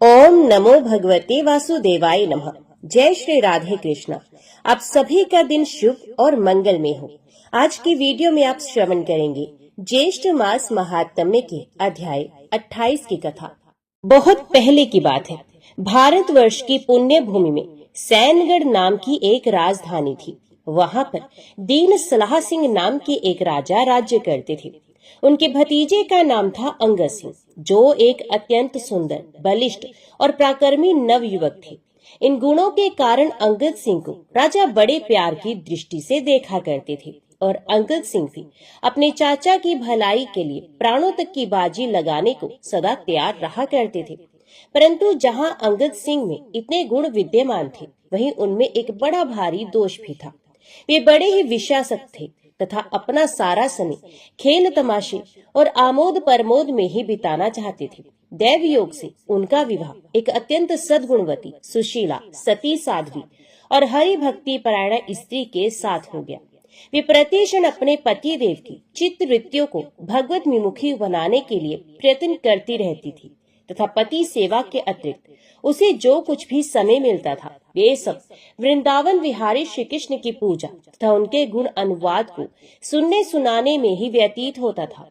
ओम नमो भगवते वासुदेवाय नमः। जय श्री राधे कृष्णा। आप सभी का दिन शुभ और मंगलमय हो। आज की वीडियो में आप श्रवण करेंगे ज्येष्ठ मास महात्म्य के अध्याय 28 की कथा। बहुत पहले की बात है। भारतवर्ष की पुण्य भूमि में सैनगढ़ नाम की एक राजधानी थी। वहां पर दीन सलाह सिंह नाम के एक राजा राज्य करते थे। उनके भतीजे का नाम था अंगद सिंह, जो एक अत्यंत सुंदर, बलिष्ठ और पराक्रमी नवयुवक थे। इन गुणों के कारण अंगद सिंह को राजा बड़े प्यार की दृष्टि से देखा करते थे और अंगद सिंह भी अपने चाचा की भलाई के लिए प्राणों तक की बाजी लगाने को सदा तैयार रहा करते थे। परंतु जहां अंगद सिंह में इतने गुण विद्यमान थे, वहीं उनमें एक बड़ा भारी दोष भी था। वे बड़े ही विषयासक्त थे तथा अपना सारा समय खेल तमाशे और आमोद प्रमोद में ही बिताना चाहते थे। दैव योग से उनका विवाह एक अत्यंत सद्गुणवती, सुशीला, सती साध्वी और हरि भक्ति परायण स्त्री के साथ हो गया। वे प्रतिक्षण अपने पति देव की चित्त वृत्तियों को भगवत विमुखी बनाने के लिए प्रयत्न करती रहती थी तथा पति सेवा के अतिरिक्त उसे जो कुछ भी समय मिलता था, वे सब वृंदावन विहारी श्री कृष्ण की पूजा तथा उनके गुण अनुवाद को सुनने सुनाने में ही व्यतीत होता था।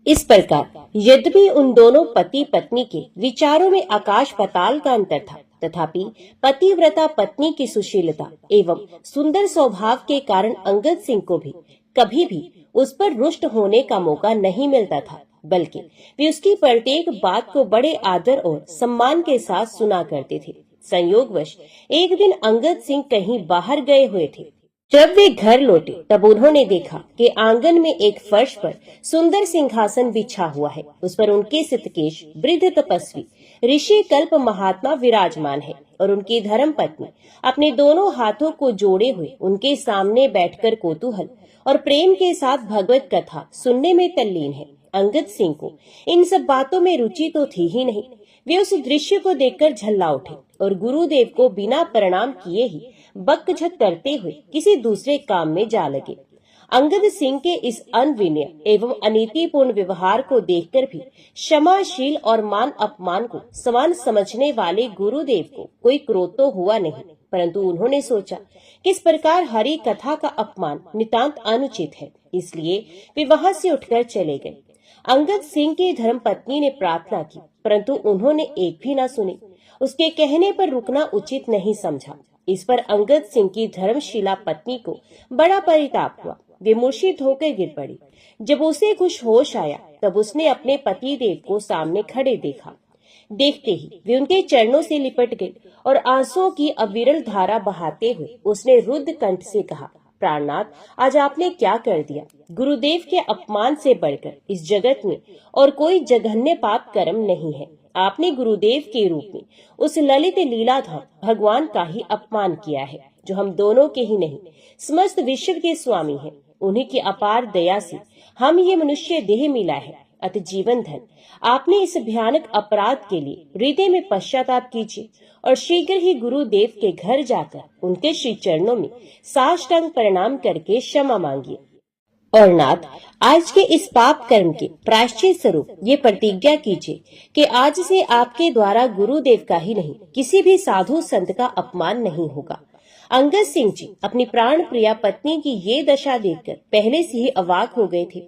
इस प्रकार यद्यपि उन दोनों पति पत्नी के विचारों में आकाश पाताल का अंतर था, तथापि पतिव्रता पत्नी की सुशीलता एवं सुंदर स्वभाव के कारण अंगद सिंह को भी कभी भी उस पर रुष्ट होने का मौका नहीं मिलता था, बल्कि वे उसकी प्रत्येक बात को बड़े आदर और सम्मान के साथ सुना करते थे। संयोगवश एक दिन अंगद सिंह कहीं बाहर गए हुए थे। जब वे घर लौटे तब उन्होंने देखा कि आंगन में एक फर्श पर सुंदर सिंहासन बिछा हुआ है। उस पर उनके सितकेश वृद्ध तपस्वी ऋषि कल्प महात्मा विराजमान है और उनकी धर्म पत्नी अपने दोनों हाथों को जोड़े हुए उनके सामने बैठकर कौतूहल और प्रेम के साथ भगवत कथा सुनने में तल्लीन है। अंगद सिंह को इन सब बातों में रुचि तो थी ही नहीं। वे उस दृश्य को देखकर झल्ला उठे और गुरुदेव को बिना प्रणाम किए ही बकझक करते हुए किसी दूसरे काम में जा लगे। अंगद सिंह के इस अनविनय एवं अनीतिपूर्ण व्यवहार को देखकर भी क्षमाशील और मान अपमान को समान समझने वाले गुरुदेव को कोई क्रोध तो हुआ नहीं, परंतु उन्होंने सोचा कि इस प्रकार हरि कथा का अपमान नितांत अनुचित है, इसलिए वे वहां से उठकर चले गए। अंगद सिंह की धर्म पत्नी ने प्रार्थना की, परंतु उन्होंने एक भी न सुनी। उसके कहने पर रुकना उचित नहीं समझा। इस पर अंगद सिंह की धर्मशिला पत्नी को बड़ा परिताप हुआ। वे मूर्छित होकर गिर पड़ी। जब उसे कुछ होश आया तब उसने अपने पति देव को सामने खड़े देखा। देखते ही वे उनके चरणों से लिपट गई और आंसुओं की अविरल धारा बहाते हुए उसने रुद्ध कंठ से कहा, प्राणनाथ, आज आपने क्या कर दिया। गुरुदेव के अपमान से बढ़कर इस जगत में और कोई जघन्य पाप कर्म नहीं है। आपने गुरुदेव के रूप में उस ललित लीलाधाम भगवान का ही अपमान किया है, जो हम दोनों के ही नहीं समस्त विश्व के स्वामी हैं। उन्हीं की अपार दया से हम ये मनुष्य देह मिला है, अतः जीवन धन आपने इस भयानक अपराध के लिए हृदय में पश्चाताप कीजिए और शीघ्र ही गुरुदेव के घर जाकर उनके श्री चरणों में साष्टांग प्रणाम करके क्षमा मांगिए। और नाथ, आज के इस पाप कर्म के प्रायश्चित स्वरूप ये प्रतिज्ञा कीजिए कि आज से आपके द्वारा गुरुदेव का ही नहीं किसी भी साधु संत का अपमान नहीं होगा। अंगद सिंह जी अपनी प्राण प्रिया पत्नी की ये दशा देखकर पहले से ही अवाक हो गए थे।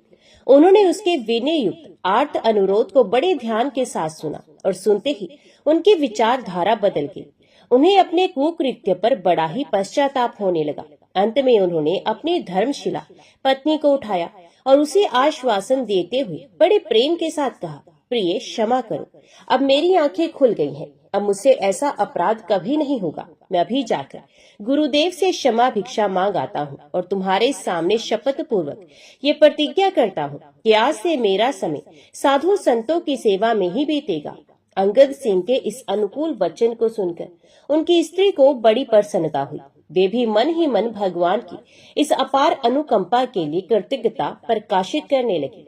उन्होंने उसके विनय युक्त आर्त अनुरोध को बड़े ध्यान के साथ सुना और सुनते ही उनकी विचारधारा बदल गई। उन्हें अपने कुकृत्य पर बड़ा ही पश्चाताप होने लगा। अंत में उन्होंने अपनी धर्मशिला पत्नी को उठाया और उसे आश्वासन देते हुए बड़े प्रेम के साथ कहा, प्रिय, क्षमा करो, अब मेरी आंखें खुल गई हैं। अब मुझसे ऐसा अपराध कभी नहीं होगा। मैं अभी जाकर गुरुदेव से क्षमा भिक्षा मांग आता हूँ और तुम्हारे सामने शपथ पूर्वक ये प्रतिज्ञा करता हूँ कि आज से मेरा समय साधु संतों की सेवा में ही बीतेगा। अंगद सिंह के इस अनुकूल वचन को सुनकर उनकी स्त्री को बड़ी प्रसन्नता हुई। वे भी मन ही मन भगवान की इस अपार अनुकंपा के लिए कृतज्ञता प्रकाशित करने लगे।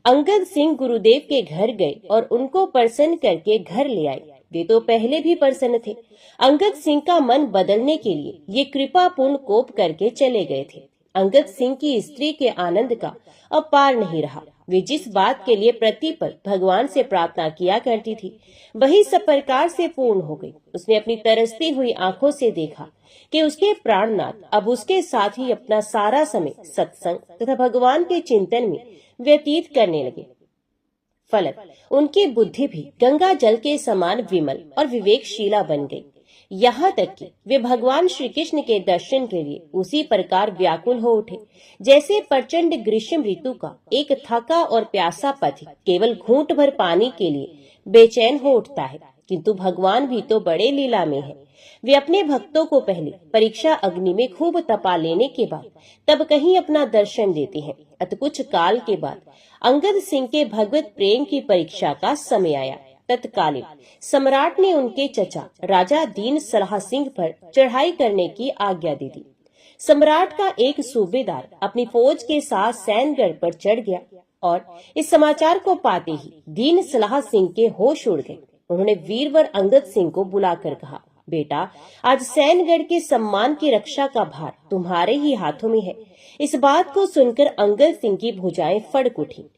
अंगद सिंह गुरुदेव के घर गए और उनको प्रसन्न करके घर ले आए। वे तो पहले भी प्रसन्न थे। अंगद सिंह का मन बदलने के लिए ये कृपापूर्ण कोप करके चले गए थे। अंगद सिंह की स्त्री के आनंद का अब पार नहीं रहा। वे जिस बात के लिए प्रतिपल भगवान से प्रार्थना किया करती थी वही सब प्रकार से पूर्ण हो गई। उसने अपनी तरसती हुई आंखों से देखा कि उसके प्राणनाथ अब उसके साथ ही अपना सारा समय सत्संग तथा भगवान के चिंतन में व्यतीत करने लगे। फलत उनकी बुद्धि भी गंगा जल के समान विमल और विवेकशीला बन गई। यहाँ तक कि वे भगवान श्री कृष्ण के दर्शन के लिए उसी प्रकार व्याकुल हो उठे जैसे प्रचंड ग्रीष्म ऋतु का एक थका और प्यासा पथिक केवल घूंट भर पानी के लिए बेचैन हो उठता है। किंतु भगवान भी तो बड़े लीला में है। वे अपने भक्तों को पहले परीक्षा अग्नि में खूब तपा लेने के बाद तब कहीं अपना दर्शन देते हैं। अत कुछ काल के बाद अंगद सिंह के भगवत प्रेम की परीक्षा का समय आया। तत्कालीन सम्राट ने उनके चचा राजा दीन सलाह सिंह पर चढ़ाई करने की आज्ञा दे दी। सम्राट का एक सूबेदार अपनी फौज के साथ सैनगढ़ पर चढ़ गया और इस समाचार को पाते ही दीन सलाह सिंह के होश उड़ गए। उन्होंने वीरवर अंगद सिंह को बुलाकर कहा, बेटा, आज सैनगढ़ के सम्मान की रक्षा का भार तुम्हारे ही हाथों में है। इस बात को सुनकर अंगद सिंह की भुजाएं फड़क उठी।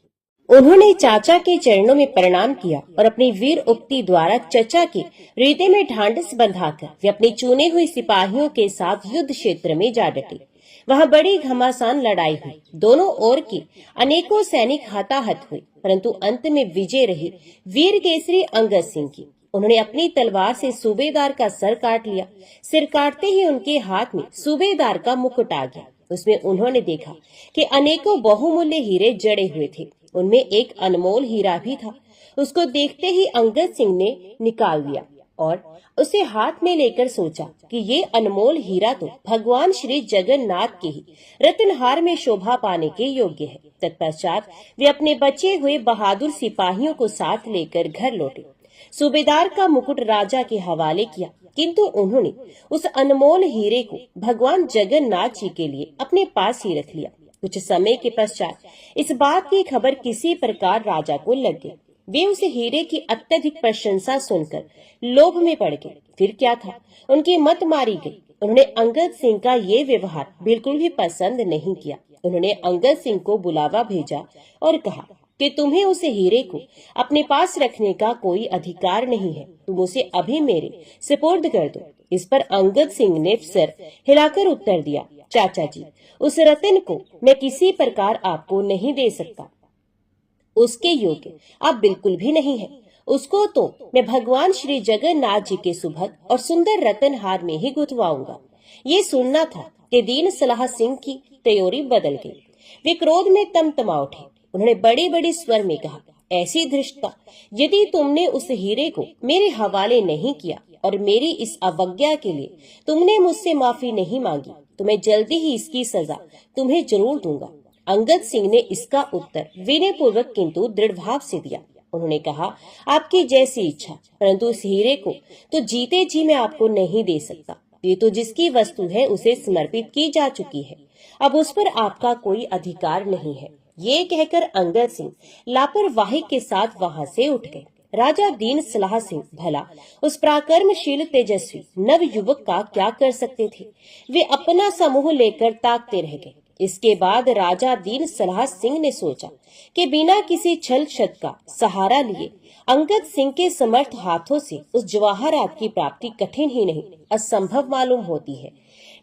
उन्होंने चाचा के चरणों में प्रणाम किया और अपनी वीर उक्ति द्वारा चचा के हृदय में ढांढस बंधाकर वे अपने चुने हुए सिपाहियों के साथ युद्ध क्षेत्र में जा डटे। वहां बड़ी घमासान लड़ाई हुई। दोनों ओर के अनेकों सैनिक हताहत हुए, परंतु अंत में विजय रही वीर केसरी अंगद सिंह की। उन्होंने अपनी तलवार से सूबेदार का सर काट लिया। सिर काटते ही उनके हाथ में सूबेदार का मुकुट आ गया। उसमें उन्होंने देखा कि अनेकों बहुमूल्य हीरे जड़े हुए थे। उनमें एक अनमोल हीरा भी था। उसको देखते ही अंगद सिंह ने निकाल लिया और उसे हाथ में लेकर सोचा कि ये अनमोल हीरा तो भगवान श्री जगन्नाथ के ही रत्नहार में शोभा पाने के योग्य है। तत्पश्चात वे अपने बचे हुए बहादुर सिपाहियों को साथ लेकर घर लौटे। सूबेदार का मुकुट राजा के हवाले किया, किंतु उन्होंने उस अनमोल हीरे को भगवान जगन्नाथ जी के लिए अपने पास ही रख लिया। कुछ समय के पश्चात इस बात की खबर किसी प्रकार राजा को लग गई। वे उस हीरे की अत्यधिक प्रशंसा सुनकर लोभ में पड़ गए। फिर क्या था, उनकी मत मारी गई। उन्होंने अंगद सिंह का ये व्यवहार बिल्कुल भी पसंद नहीं किया। उन्होंने अंगद सिंह को बुलावा भेजा और कहा कि तुम्हें उस हीरे को अपने पास रखने का कोई अधिकार नहीं है। तुम उसे अभी मेरे सुपुर्द कर दो। इस पर अंगद सिंह ने सर हिलाकर उत्तर दिया, चाचा जी, उस रत्न को मैं किसी प्रकार आपको नहीं दे सकता। उसके योग्य आप बिल्कुल भी नहीं है। उसको तो मैं भगवान श्री जगन्नाथ जी के सुभग और सुंदर रत्नहार में ही गुथवाऊंगा। ये सुनना था कि दीन सलाह सिंह की त्योरी बदल गई। वे क्रोध में तमतमा उठे। उन्होंने बड़े बड़े स्वर में कहा, ऐसी धृष्टता, यदि तुमने उस हीरे को मेरे हवाले नहीं किया और मेरी इस अवज्ञा के लिए तुमने मुझसे माफी नहीं मांगी तो मैं जल्दी ही इसकी सजा तुम्हें जरूर दूंगा। अंगद सिंह ने इसका उत्तर विनय पूर्वक किंतु दृढ़ भाव से दिया। उन्होंने कहा, आपकी जैसी इच्छा, परंतु इस हीरे को तो जीते जी मैं आपको नहीं दे सकता। ये तो जिसकी वस्तु है उसे समर्पित की जा चुकी है। अब उस पर आपका कोई अधिकार नहीं है। ये कहकर अंगद सिंह लापरवाही के साथ वहां से उठ गए। राजा दीन सलाह सिंह भला उस पराक्रमशील तेजस्वी नव युवक का क्या कर सकते थे। वे अपना समूह लेकर ताकते रह गए। इसके बाद राजा दीन सलाह सिंह ने सोचा कि बिना किसी छल छत का सहारा लिए अंगद सिंह के समर्थ हाथों से उस जवाहरात की प्राप्ति कठिन ही नहीं असंभव मालूम होती है।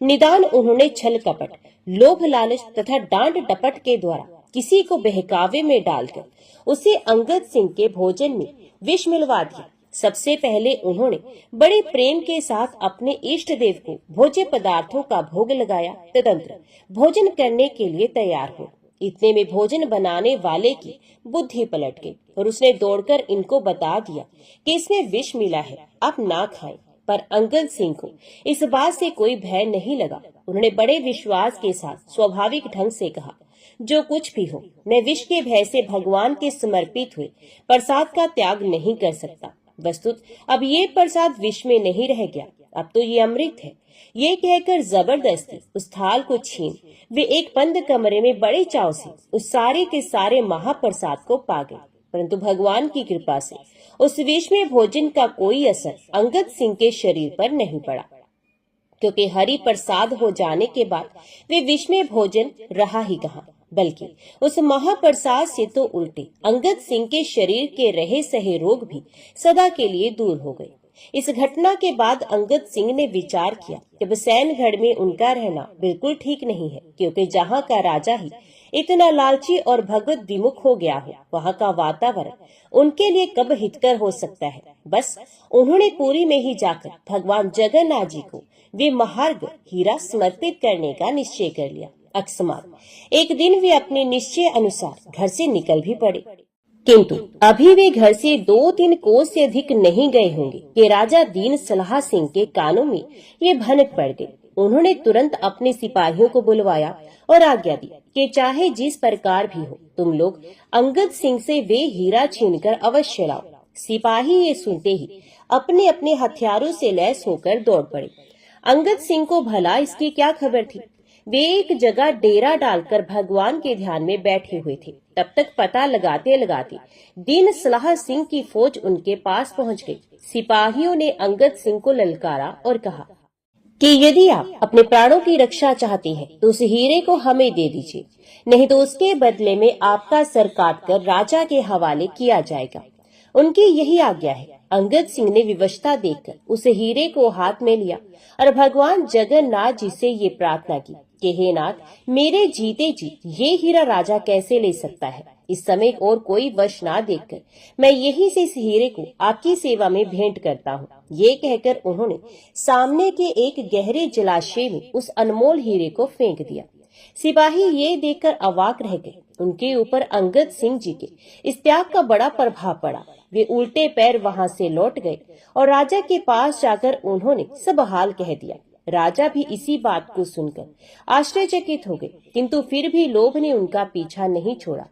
निदान उन्होंने छल कपट, लोभ लालच तथा डांट डपट के द्वारा किसी को बहकावे में डालकर उसे अंगद सिंह के भोजन में विष मिलवा दिया। सबसे पहले उन्होंने बड़े प्रेम के साथ अपने इष्ट देव को भोज्य पदार्थों का भोग लगाया। तदंतर भोजन करने के लिए तैयार हो। इतने में भोजन बनाने वाले की बुद्धि पलट गई और उसने दौड़कर इनको बता दिया कि इसमें विष मिला है, आप ना खाएं। पर अंगद सिंह को इस बात से कोई भय नहीं लगा। उन्होंने बड़े विश्वास के साथ स्वाभाविक ढंग से कहा, जो कुछ भी हो, मैं विष के भय से भगवान के समर्पित हुए प्रसाद का त्याग नहीं कर सकता। वस्तुत अब ये प्रसाद विष में नहीं रह गया, अब तो ये अमृत है। ये कहकर जबरदस्ती उस थाल को छीन वे एक बंद कमरे में बड़े चाव से उस सारे के सारे महाप्रसाद को पा गए। परंतु भगवान की कृपा से उस विष में भोजन का कोई असर अंगद सिंह के शरीर पर नहीं पड़ा, क्योंकि हरि प्रसाद हो जाने के बाद वे विष में भोजन रहा ही कहाँ, बल्कि उस महाप्रसाद से तो उल्टे अंगद सिंह के शरीर के रहे सहे रोग भी सदा के लिए दूर हो गए। इस घटना के बाद अंगद सिंह ने विचार किया कि बसैनगढ़ में उनका रहना बिल्कुल ठीक नहीं है, क्योंकि जहाँ का राजा ही इतना लालची और भगवत विमुख हो गया हो, वहाँ का वातावरण उनके लिए कब हितकर हो सकता है। बस उन्होंने पुरी में ही जाकर भगवान जगन्नाथ जी को वे महार्घ हीरा समर्पित करने का निश्चय कर लिया। अकस्मात एक दिन वे अपने निश्चय अनुसार घर से निकल भी पड़े, किंतु अभी वे घर से 2-3 कोस से अधिक नहीं गए होंगे कि राजा दीन सलाह सिंह के कानों में ये भनक पड़ गई। उन्होंने तुरंत अपने सिपाहियों को बुलवाया और आज्ञा दी कि चाहे जिस प्रकार भी हो, तुम लोग अंगद सिंह से वे हीरा छीनकर अवश्य लाओ। सिपाही ये सुनते ही अपने अपने हथियारों से लैस होकर दौड़ पड़े। अंगद सिंह को भला इसकी क्या खबर थी। वे एक जगह डेरा डालकर भगवान के ध्यान में बैठे हुए थे। तब तक पता लगाते लगाते दीन सलाह सिंह की फौज उनके पास पहुंच गई। सिपाहियों ने अंगद सिंह को ललकारा और कहा कि यदि आप अपने प्राणों की रक्षा चाहते हैं तो उस हीरे को हमें दे दीजिए, नहीं तो उसके बदले में आपका सर काटकर राजा के हवाले किया जाएगा। उनकी यही आज्ञा है। अंगद सिंह ने विवशता देखकर उस हीरे को हाथ में लिया और भगवान जगन्नाथ जी से ये प्रार्थना की कि हे नाथ, मेरे जीते जी ये हीरा राजा कैसे ले सकता है। इस समय और कोई वश ना देखकर मैं यहीं से इस हीरे को आपकी सेवा में भेंट करता हूँ। ये कहकर उन्होंने सामने के एक गहरे जलाशय में उस अनमोल हीरे को फेंक दिया। सिपाही ये देखकर अवाक रह गए। उनके ऊपर अंगद सिंह जी के इस त्याग का बड़ा प्रभाव पड़ा। वे उल्टे पैर वहां से लौट गए और राजा के पास जाकर उन्होंने सब हाल कह दिया। राजा भी इसी बात को सुनकर आश्चर्यचकित हो गए, किंतु फिर भी लोभ ने उनका पीछा नहीं छोड़ा।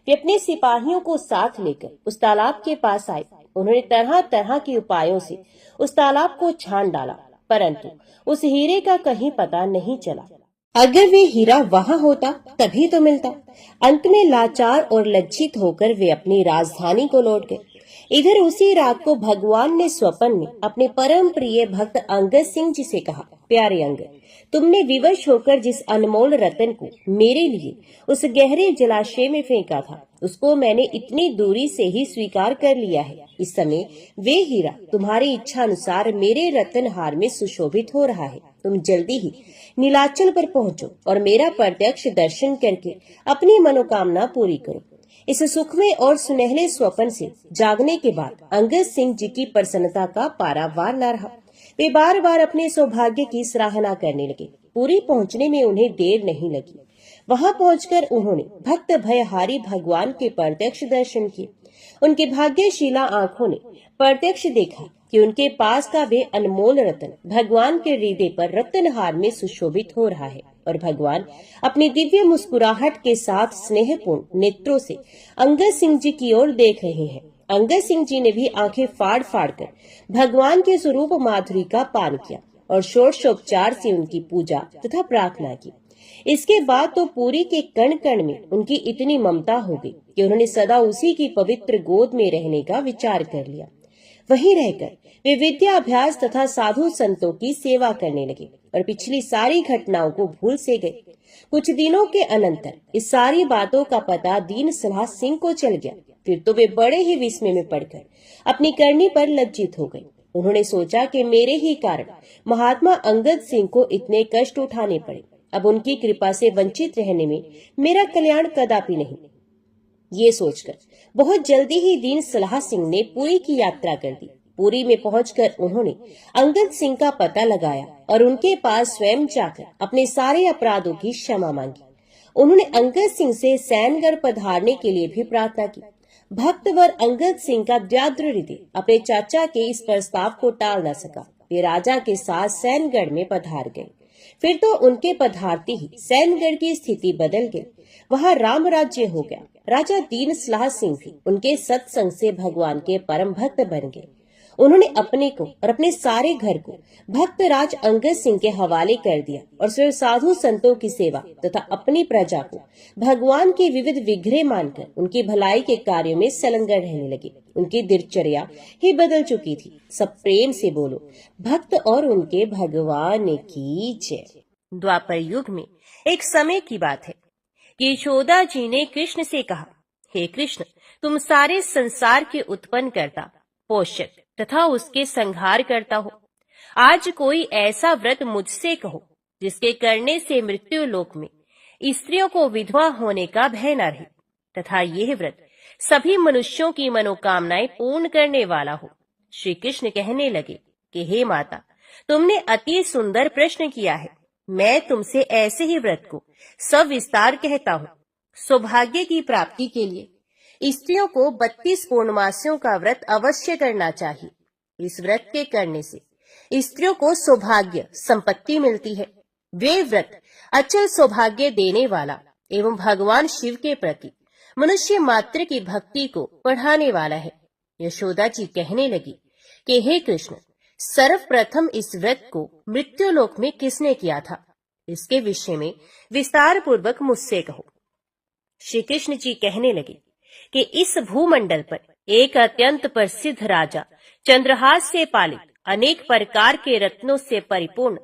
वे अपने सिपाहियों को साथ लेकर उस तालाब के पास आए। उन्होंने तरह तरह के उपायों से उस तालाब को छान डाला, परंतु उस हीरे का कहीं पता नहीं चला। अगर वे हीरा वहाँ होता तभी तो मिलता। अंत में लाचार और लज्जित होकर वे अपनी राजधानी को लौट गए। इधर उसी रात को भगवान ने स्वप्न में अपने परम प्रिय भक्त अंगद सिंह जी से कहा, प्यारे अंगद, तुमने विवश होकर जिस अनमोल रतन को मेरे लिए उस गहरे जलाशय में फेंका था, उसको मैंने इतनी दूरी से ही स्वीकार कर लिया है। इस समय वे हीरा तुम्हारी इच्छा अनुसार मेरे रतन हार में सुशोभित हो रहा है। तुम जल्दी ही नीलाचल पर पहुंचो और मेरा प्रत्यक्ष दर्शन करके अपनी मनोकामना पूरी करो। इस सुखमय और सुनहले स्वप्न से जागने के बाद अंगद सिंह जी की प्रसन्नता का पारावार न रहा। वे बार बार अपने सौभाग्य की सराहना करने लगे। पूरी पहुंचने में उन्हें देर नहीं लगी। वहां पहुंचकर उन्होंने भक्त भयहारी भगवान के प्रत्यक्ष दर्शन किए। उनकी भाग्यशीला आंखों ने प्रत्यक्ष देखा कि उनके पास का वे अनमोल रतन भगवान के हृदय पर रत्नहार में सुशोभित हो रहा है और भगवान अपनी दिव्य मुस्कुराहट के साथ स्नेहपूर्ण नेत्रों से अंगद सिंह जी की ओर देख रहे हैं। अंगद सिंह जी ने भी आंखें फाड़ फाड़ कर भगवान के स्वरूप माधुरी का पान किया और षोडशोपचार से उनकी पूजा तथा प्रार्थना की। इसके बाद तो पूरी के कण कण में उनकी इतनी ममता हो गई कि उन्होंने सदा उसी की पवित्र गोद में रहने का विचार कर लिया। वहीं रहकर वे विद्या अभ्यास तथा साधु संतों की सेवा करने लगे और पिछली सारी घटनाओं को भूल से गए। कुछ दिनों के अनंतर इस सारी बातों का पता दीन सलाह सिंह को चल गया। फिर तो वे बड़े ही विस्मय में पड़कर अपनी करनी पर लज्जित हो गए। उन्होंने सोचा कि मेरे ही कारण महात्मा अंगद सिंह को इतने कष्ट उठाने पड़े। अब उनकी कृपा से वंचित रहने में मेरा कल्याण कदापि नहीं। ये सोचकर बहुत जल्दी ही दीन सलाह सिंह ने पुरी की यात्रा कर दी। पुरी में पहुंचकर उन्होंने अंगद सिंह का पता लगाया और उनके पास स्वयं जाकर अपने सारे अपराधों की क्षमा मांगी। उन्होंने अंगद सिंह से सैनगढ़ पधारने के लिए भी प्रार्थना की। भक्तवर अंगद सिंह का व्याद्र हृदय अपने चाचा के इस प्रस्ताव को टाल न सका। वे राजा के साथ सैनगढ़ में पधार गए। फिर तो उनके पधारते ही सैनगढ़ की स्थिति बदल गई। वहाँ राम राज्य हो गया। राजा दीन सलाह सिंह भी उनके सत्संग से भगवान के परम भक्त बन गए। उन्होंने अपने को और अपने सारे घर को भक्तराज अंगद सिंह के हवाले कर दिया और स्वयं साधु संतों की सेवा तथा अपनी प्रजा को भगवान के विविध विग्रह मानकर उनकी भलाई के कार्यों में संलग्न रहने लगे। उनकी दिनचर्या ही बदल चुकी थी। सब प्रेम से बोलो, भक्त और उनके भगवान की जय। द्वापर युग में एक समय की बात है कि यशोदा जी ने कृष्ण से कहा, हे कृष्ण, तुम सारे संसार के उत्पन्न करता, पोषक तथा उसके संहार करता हो। आज कोई ऐसा व्रत मुझसे कहो जिसके करने से मृत्यु लोक में स्त्रियों को विधवा होने का भय न रहे तथा यह व्रत सभी मनुष्यों की मनोकामनाएं पूर्ण करने वाला हो। श्री कृष्ण कहने लगे कि हे माता, तुमने अति सुंदर प्रश्न किया है। मैं तुमसे ऐसे ही व्रत को सविस्तार कहता हूँ। सौभाग्य की प्राप्ति के लिए स्त्रियों को 32 पूर्णमासियों का व्रत अवश्य करना चाहिए। इस व्रत के करने से स्त्रियों को सौभाग्य संपत्ति मिलती है। वे व्रत अचल सौभाग्य देने वाला एवं भगवान शिव के प्रति मनुष्य मात्र की भक्ति को बढ़ाने वाला है। यशोदा जी कहने लगी कि हे कृष्ण, सर्वप्रथम इस व्रत को मृत्युलोक में किसने किया था, इसके विषय में विस्तार पूर्वक मुझसे कहो। श्री कृष्ण जी कहने लगे कि इस भूमंडल पर एक अत्यंत प्रसिद्ध राजा चंद्रहास से पालित अनेक प्रकार के रत्नों से परिपूर्ण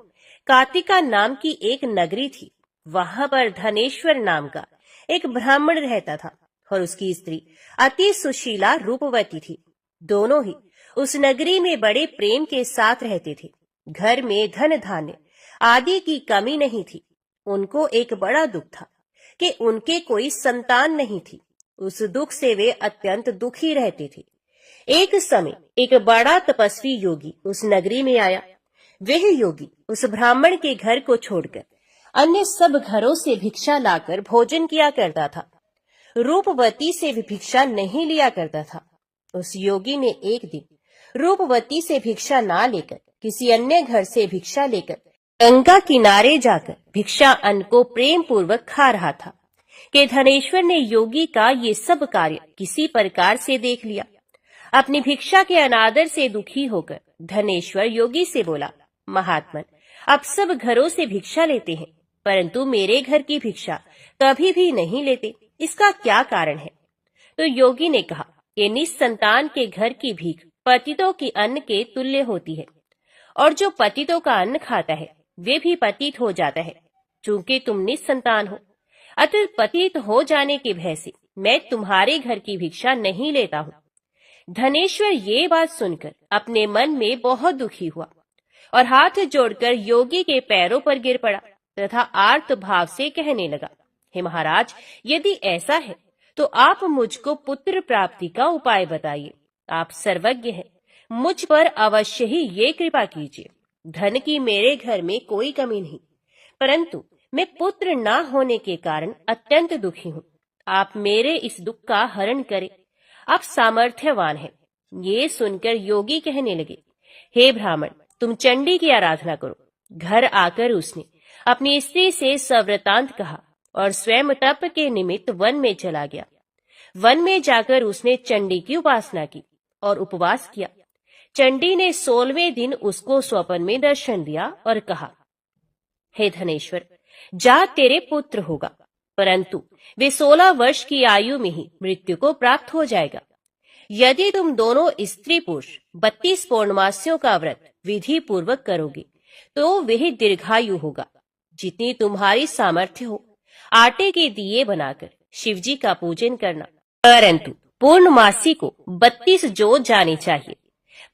कार्तिका नाम की एक नगरी थी। वहां पर धनेश्वर नाम का एक ब्राह्मण रहता था और उसकी स्त्री अति सुशीला रूपवती थी। दोनों ही उस नगरी में बड़े प्रेम के साथ रहते थे। घर में धन धान्य आदि की कमी नहीं थी। उनको एक बड़ा दुख था कि उनके कोई संतान नहीं थी। उस दुख से वे अत्यंत दुखी रहते थे। एक समय एक बड़ा तपस्वी योगी उस नगरी में आया। वह योगी उस ब्राह्मण के घर को छोड़कर अन्य सब घरों से भिक्षा लाकर भोजन किया करता था। रूपवती से भी भिक्षा नहीं लिया करता था। उस योगी ने एक दिन रूपवती से भिक्षा ना लेकर किसी अन्य घर से भिक्षा लेकर गंगा किनारे जाकर भिक्षा अन्न को प्रेम पूर्वक खा रहा था कि धनेश्वर ने योगी का ये सब कार्य किसी प्रकार से देख लिया। अपनी भिक्षा के अनादर से दुखी होकर धनेश्वर योगी से बोला, महात्मन, आप सब घरों से भिक्षा लेते हैं परंतु मेरे घर की भिक्षा कभी भी नहीं लेते, इसका क्या कारण है? तो योगी ने कहा, ये निस्संतान के घर की भीख पतितों की अन्न के तुल्य होती है और जो पतितों का अन्न खाता है वे भी पतित हो जाता है। चूंकि तुम निस्संतान हो, अतः पतित हो जाने के भय से मैं तुम्हारे घर की भिक्षा नहीं लेता हूँ। धनेश्वर ये बात सुनकर अपने मन में बहुत दुखी हुआ और हाथ जोड़कर योगी के पैरों पर गिर पड़ा तथा आर्त भाव से कहने लगा, हे महाराज, यदि ऐसा है तो आप मुझको पुत्र प्राप्ति का उपाय बताइए। आप सर्वज्ञ हैं, मुझ पर अवश्य ही ये कृपा कीजिए। धन की मेरे घर में कोई कमी नहीं, परंतु मैं पुत्र न होने के कारण अत्यंत दुखी हूँ। आप मेरे इस दुख का हरण करें, आप सामर्थ्यवान हैं। ये सुनकर योगी कहने लगे, हे ब्राह्मण, तुम चंडी की आराधना करो। घर आकर उसने अपनी स्त्री से सवृतांत कहा और स्वयं तप के निमित्त वन में चला गया। वन में जाकर उसने चंडी की उपासना की और उपवास किया। चंडी ने 16वें दिन उसको स्वप्न में दर्शन दिया और कहा, हे धनेश्वर, जा तेरे पुत्र होगा, परंतु वे 16 वर्ष की आयु में ही मृत्यु को प्राप्त हो जाएगा। यदि तुम दोनों स्त्री पुरुष 32 पौर्णमासियों का व्रत विधि पूर्वक करोगे तो वह दीर्घायु होगा। जितनी तुम्हारी सामर्थ्य हो, आटे के दिए बनाकर शिवजी का पूजन करना, परंतु पूर्णमासी को 32 जोत जाने चाहिए।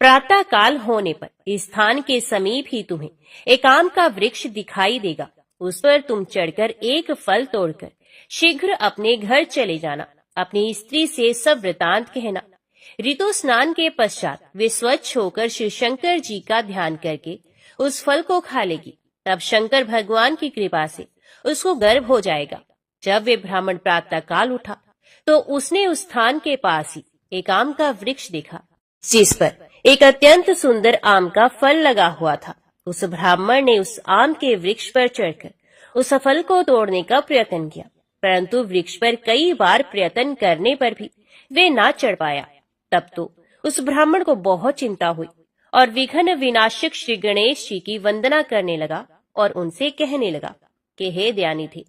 प्रातः काल होने पर इस स्थान के समीप ही तुम्हें एक आम का वृक्ष दिखाई देगा। उस पर तुम चढ़कर एक फल तोड़कर शीघ्र अपने घर चले जाना। अपनी स्त्री से सब वृतांत कहना। ऋतु स्नान के पश्चात वे स्वच्छ होकर शिव शंकर जी का ध्यान करके उस फल को खा लेगी। तब शंकर भगवान की कृपा से उसको गर्भ हो जाएगा। जब वे ब्राह्मण प्रातः काल उठा तो उसने उस स्थान के पास ही एक आम का वृक्ष देखा जिस पर एक अत्यंत सुंदर आम का फल लगा हुआ था। उस ब्राह्मण ने उस आम के वृक्ष पर चढ़कर उस फल को तोड़ने का प्रयत्न किया, परंतु वृक्ष पर कई बार प्रयत्न करने पर भी वे ना चढ़ पाया। तब तो उस ब्राह्मण को बहुत चिंता हुई और विघ्न विनाशक श्री गणेश जी की वंदना करने लगा और उनसे कहने लगा कि हे दयानिधि,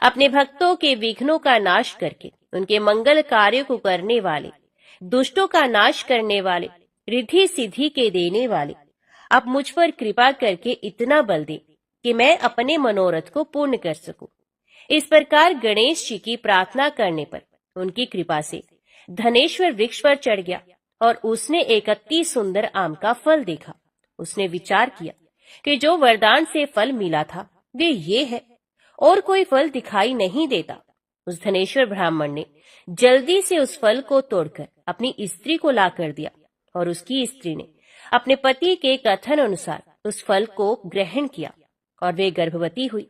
अपने भक्तों के विघ्नों का नाश करके उनके मंगल कार्य को करने वाले, दुष्टों का नाश करने वाले, रिद्धि सिद्धि के देने वाले, आप मुझ पर कृपा करके इतना बल दे कि मैं अपने मनोरथ को पूर्ण कर सकूं। इस प्रकार गणेश जी की प्रार्थना करने पर उनकी कृपा से धनेश्वर वृक्ष पर चढ़ गया और उसने एक अति सुंदर आम का फल देखा। उसने विचार किया कि जो वरदान से फल मिला था वे ये है, और कोई फल दिखाई नहीं देता। उस धनेश्वर ब्राह्मण ने जल्दी से उस फल को तोड़कर अपनी स्त्री को ला कर दिया और उसकी स्त्री ने अपने पति के कथन अनुसार उस फल को ग्रहण किया और वे गर्भवती हुई।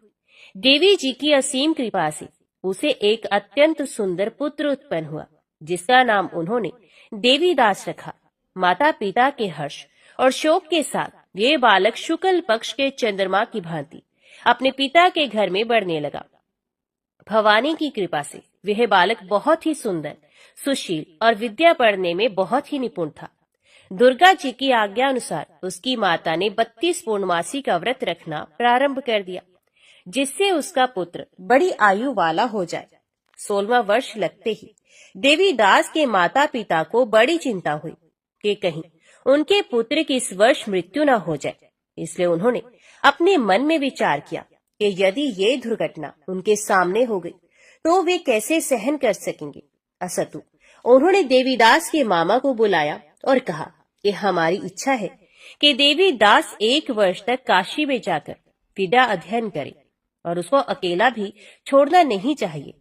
देवी जी की असीम कृपा से उसे एक अत्यंत सुंदर पुत्र उत्पन्न हुआ, जिसका नाम उन्होंने देवीदास रखा। माता पिता के हर्ष और शोक के साथ ये बालक शुक्ल पक्ष के चंद्रमा की भांति अपने पिता के घर में बढ़ने लगा। भवानी की कृपा से वह बालक बहुत ही सुंदर, सुशील और विद्या पढ़ने में बहुत ही निपुण था। दुर्गा जी की आज्ञा अनुसार उसकी माता ने 32 पूर्णमासी का व्रत रखना प्रारंभ कर दिया, जिससे उसका पुत्र बड़ी आयु वाला हो जाए। 16वां वर्ष लगते ही देवीदास के माता पिता को बड़ी चिंता हुई कि कहीं उनके पुत्र की इस वर्ष मृत्यु न हो जाए। इसलिए उन्होंने अपने मन में विचार किया कि यदि ये दुर्घटना उनके सामने हो गई तो वे कैसे सहन कर सकेंगे। असतु उन्होंने देवीदास के मामा को बुलाया और कहा कि हमारी इच्छा है कि देवीदास 1 वर्ष तक काशी में जाकर विद्या अध्ययन करे और उसको अकेला भी छोड़ना नहीं चाहिए।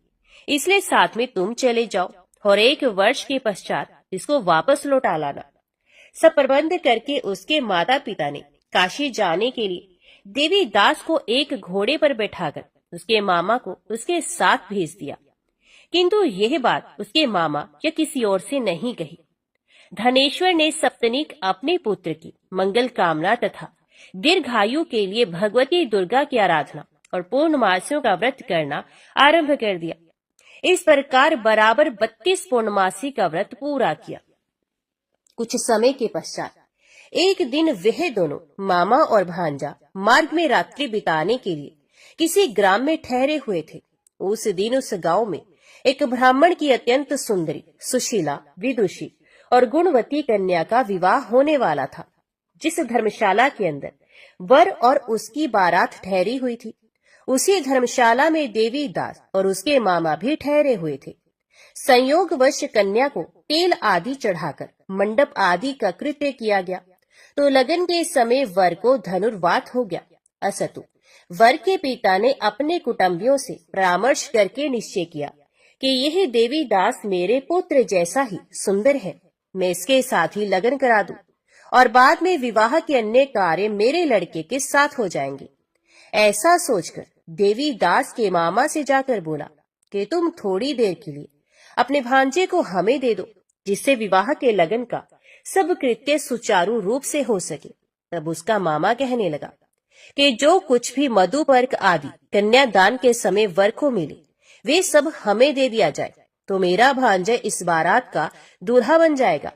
इसलिए साथ में तुम चले जाओ और 1 वर्ष के पश्चात इसको वापस लौटा लाना। सब प्रबंध करके उसके माता पिता ने काशी जाने के लिए देवीदास को एक घोड़े पर बैठाकर उसके मामा को उसके साथ भेज दिया। किंतु यह बात उसके मामा या किसी और से नहीं कही। धनेश्वर ने सप्तनिक अपने पुत्र की मंगल कामना तथा दीर्घायु के लिए भगवती दुर्गा की आराधना और पूर्णमासियों का व्रत करना आरंभ कर दिया। इस प्रकार बराबर 32 पूर्णमासी का व्रत पूरा किया। कुछ समय के पश्चात एक दिन वह दोनों मामा और भांजा मार्ग में रात्रि बिताने के लिए किसी ग्राम में ठहरे हुए थे। उस दिन उस गांव में एक ब्राह्मण की अत्यंत सुंदरी, सुशीला, विदुषी और गुणवती कन्या का विवाह होने वाला था। जिस धर्मशाला के अंदर वर और उसकी बारात ठहरी हुई थी, उसी धर्मशाला में देवीदास और उसके मामा भी ठहरे हुए थे। संयोगवश कन्या को तेल आदि चढ़ाकर मंडप आदि का कृत्य किया गया तो लगन के समय वर को धनुर्वात हो गया। असतु वर के पिता ने अपने कुटुंबियों से परामर्श करके निश्चय किया कि यह देवीदास मेरे पुत्र जैसा ही सुंदर है, मैं इसके साथ ही लगन करा दूं और बाद में विवाह के अन्य कार्य मेरे लड़के के साथ हो जाएंगे। ऐसा सोचकर देवीदास के मामा से जाकर बोला कि तुम थोड़ी देर के लिए अपने भांजे को हमें दे दो, जिससे विवाह के लगन का सब कृत्य सुचारू रूप से हो सके। तब उसका मामा कहने लगा कि जो कुछ भी मधुपर्क आदि कन्यादान के समय वर को मिले वे सब हमें दे दिया जाए तो मेरा भांजा इस बारात का दूल्हा बन जाएगा।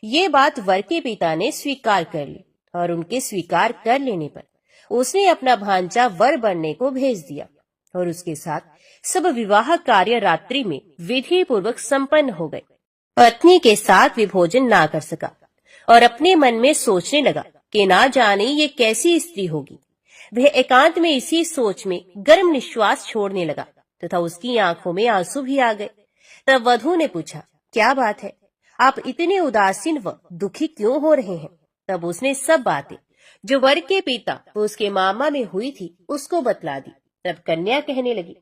ये बात वर के पिता ने स्वीकार कर ली और उनके स्वीकार कर लेने पर उसने अपना भांजा वर बनने को भेज दिया और उसके साथ सब विवाह कार्य रात्रि में विधि पूर्वक संपन्न हो गए। पत्नी के साथ भी भोजन ना कर सका और अपने मन में सोचने लगा कि ना जाने ये कैसी स्त्री होगी। वह एकांत में इसी सोच में गर्म निश्वास छोड़ने लगा तथा उसकी आंखों में आंसू भी आ गए। तब वधू ने पूछा, क्या बात है, आप इतने उदासीन व दुखी क्यों हो रहे हैं? तब उसने सब बातें जो वर के पिता व उसके मामा में हुई थी उसको बतला दी। तब कन्या कहने लगी,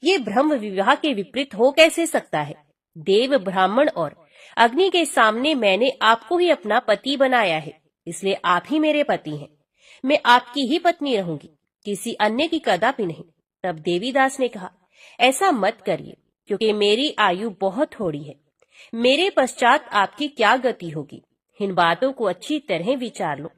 ये ब्रह्म विवाह के विपरीत हो कैसे सकता है? देव, ब्राह्मण और अग्नि के सामने मैंने आपको ही अपना पति बनाया है, इसलिए आप ही मेरे पति हैं। मैं आपकी ही पत्नी रहूंगी, किसी अन्य की कदापि नहीं। तब देवीदास ने कहा, ऐसा मत करिए, क्योंकि मेरी आयु बहुत थोड़ी है। मेरे पश्चात आपकी क्या गति होगी, इन बातों को अच्छी तरह विचार लो।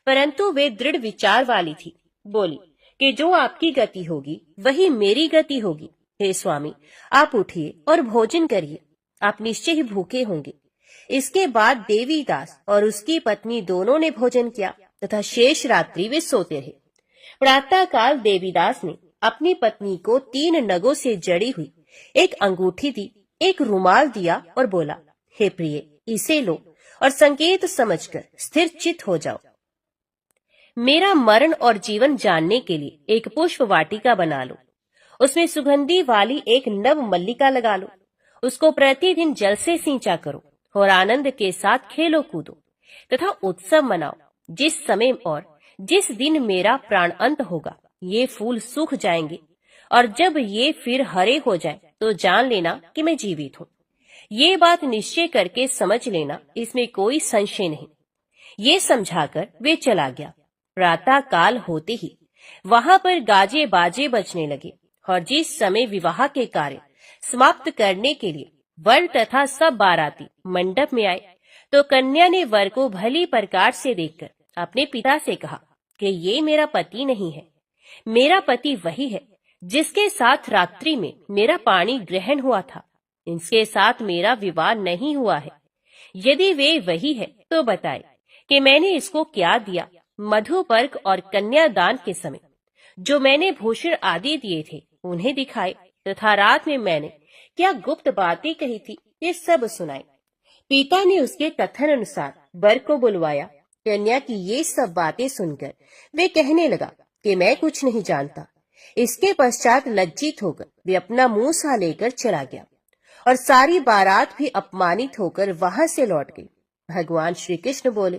परंतु वे दृढ़ विचार वाली थी। बोली कि जो आपकी गति होगी वही मेरी गति होगी। हे स्वामी, आप उठिए और भोजन करिए, आप निश्चय ही भूखे होंगे। इसके बाद देवीदास और उसकी पत्नी दोनों ने भोजन किया तथा शेष रात्रि वे सोते रहे। प्रातः काल देवीदास ने अपनी पत्नी को 3 नगों से जड़ी हुई एक अंगूठी दी, एक रुमाल दिया और बोला, हे प्रिय, इसे लो और संकेत समझकर स्थिर चित्त हो जाओ। मेरा मरण और जीवन जानने के लिए एक पुष्प वाटिका बना लो, उसमें सुगंधी वाली एक नव मल्लिका लगा लो, उसको प्रतिदिन जल से सींचा करो और आनंद के साथ खेलो कूदो तथा उत्सव मनाओ। जिस समय और जिस दिन मेरा प्राण अंत होगा ये फूल सूख जाएंगे और जब ये फिर हरे हो जाए तो जान लेना कि मैं जीवित हूँ। ये बात निश्चय करके समझ लेना, इसमें कोई संशय नहीं। ये समझाकर वे चला गया। प्रातः काल होते ही वहां पर गाजे बाजे बजने लगे और जिस समय विवाह के कार्य समाप्त करने के लिए वर तथा सब बाराती मंडप में आए तो कन्या ने वर को भली प्रकार से देखकर अपने पिता से कहा कि ये मेरा पति नहीं है, मेरा पति वही है जिसके साथ रात्रि में मेरा पानी ग्रहण हुआ था। इनके साथ मेरा विवाह नहीं हुआ है। यदि वे वही है तो बताए कि मैंने इसको क्या दिया। मधुपर्क और कन्यादान के समय जो मैंने भूषण आदि दिए थे उन्हें दिखाए तथा रात में मैंने क्या गुप्त बातें कही थी ये सब सुनाए। पिता ने उसके कथन अनुसार वर को बुलवाया। कन्या की ये सब बातें सुनकर वे कहने लगा कि मैं कुछ नहीं जानता। इसके पश्चात लज्जित होकर वे अपना मुंह सा लेकर चला गया और सारी बारात भी अपमानित होकर वहां से लौट गई। भगवान श्री कृष्ण बोले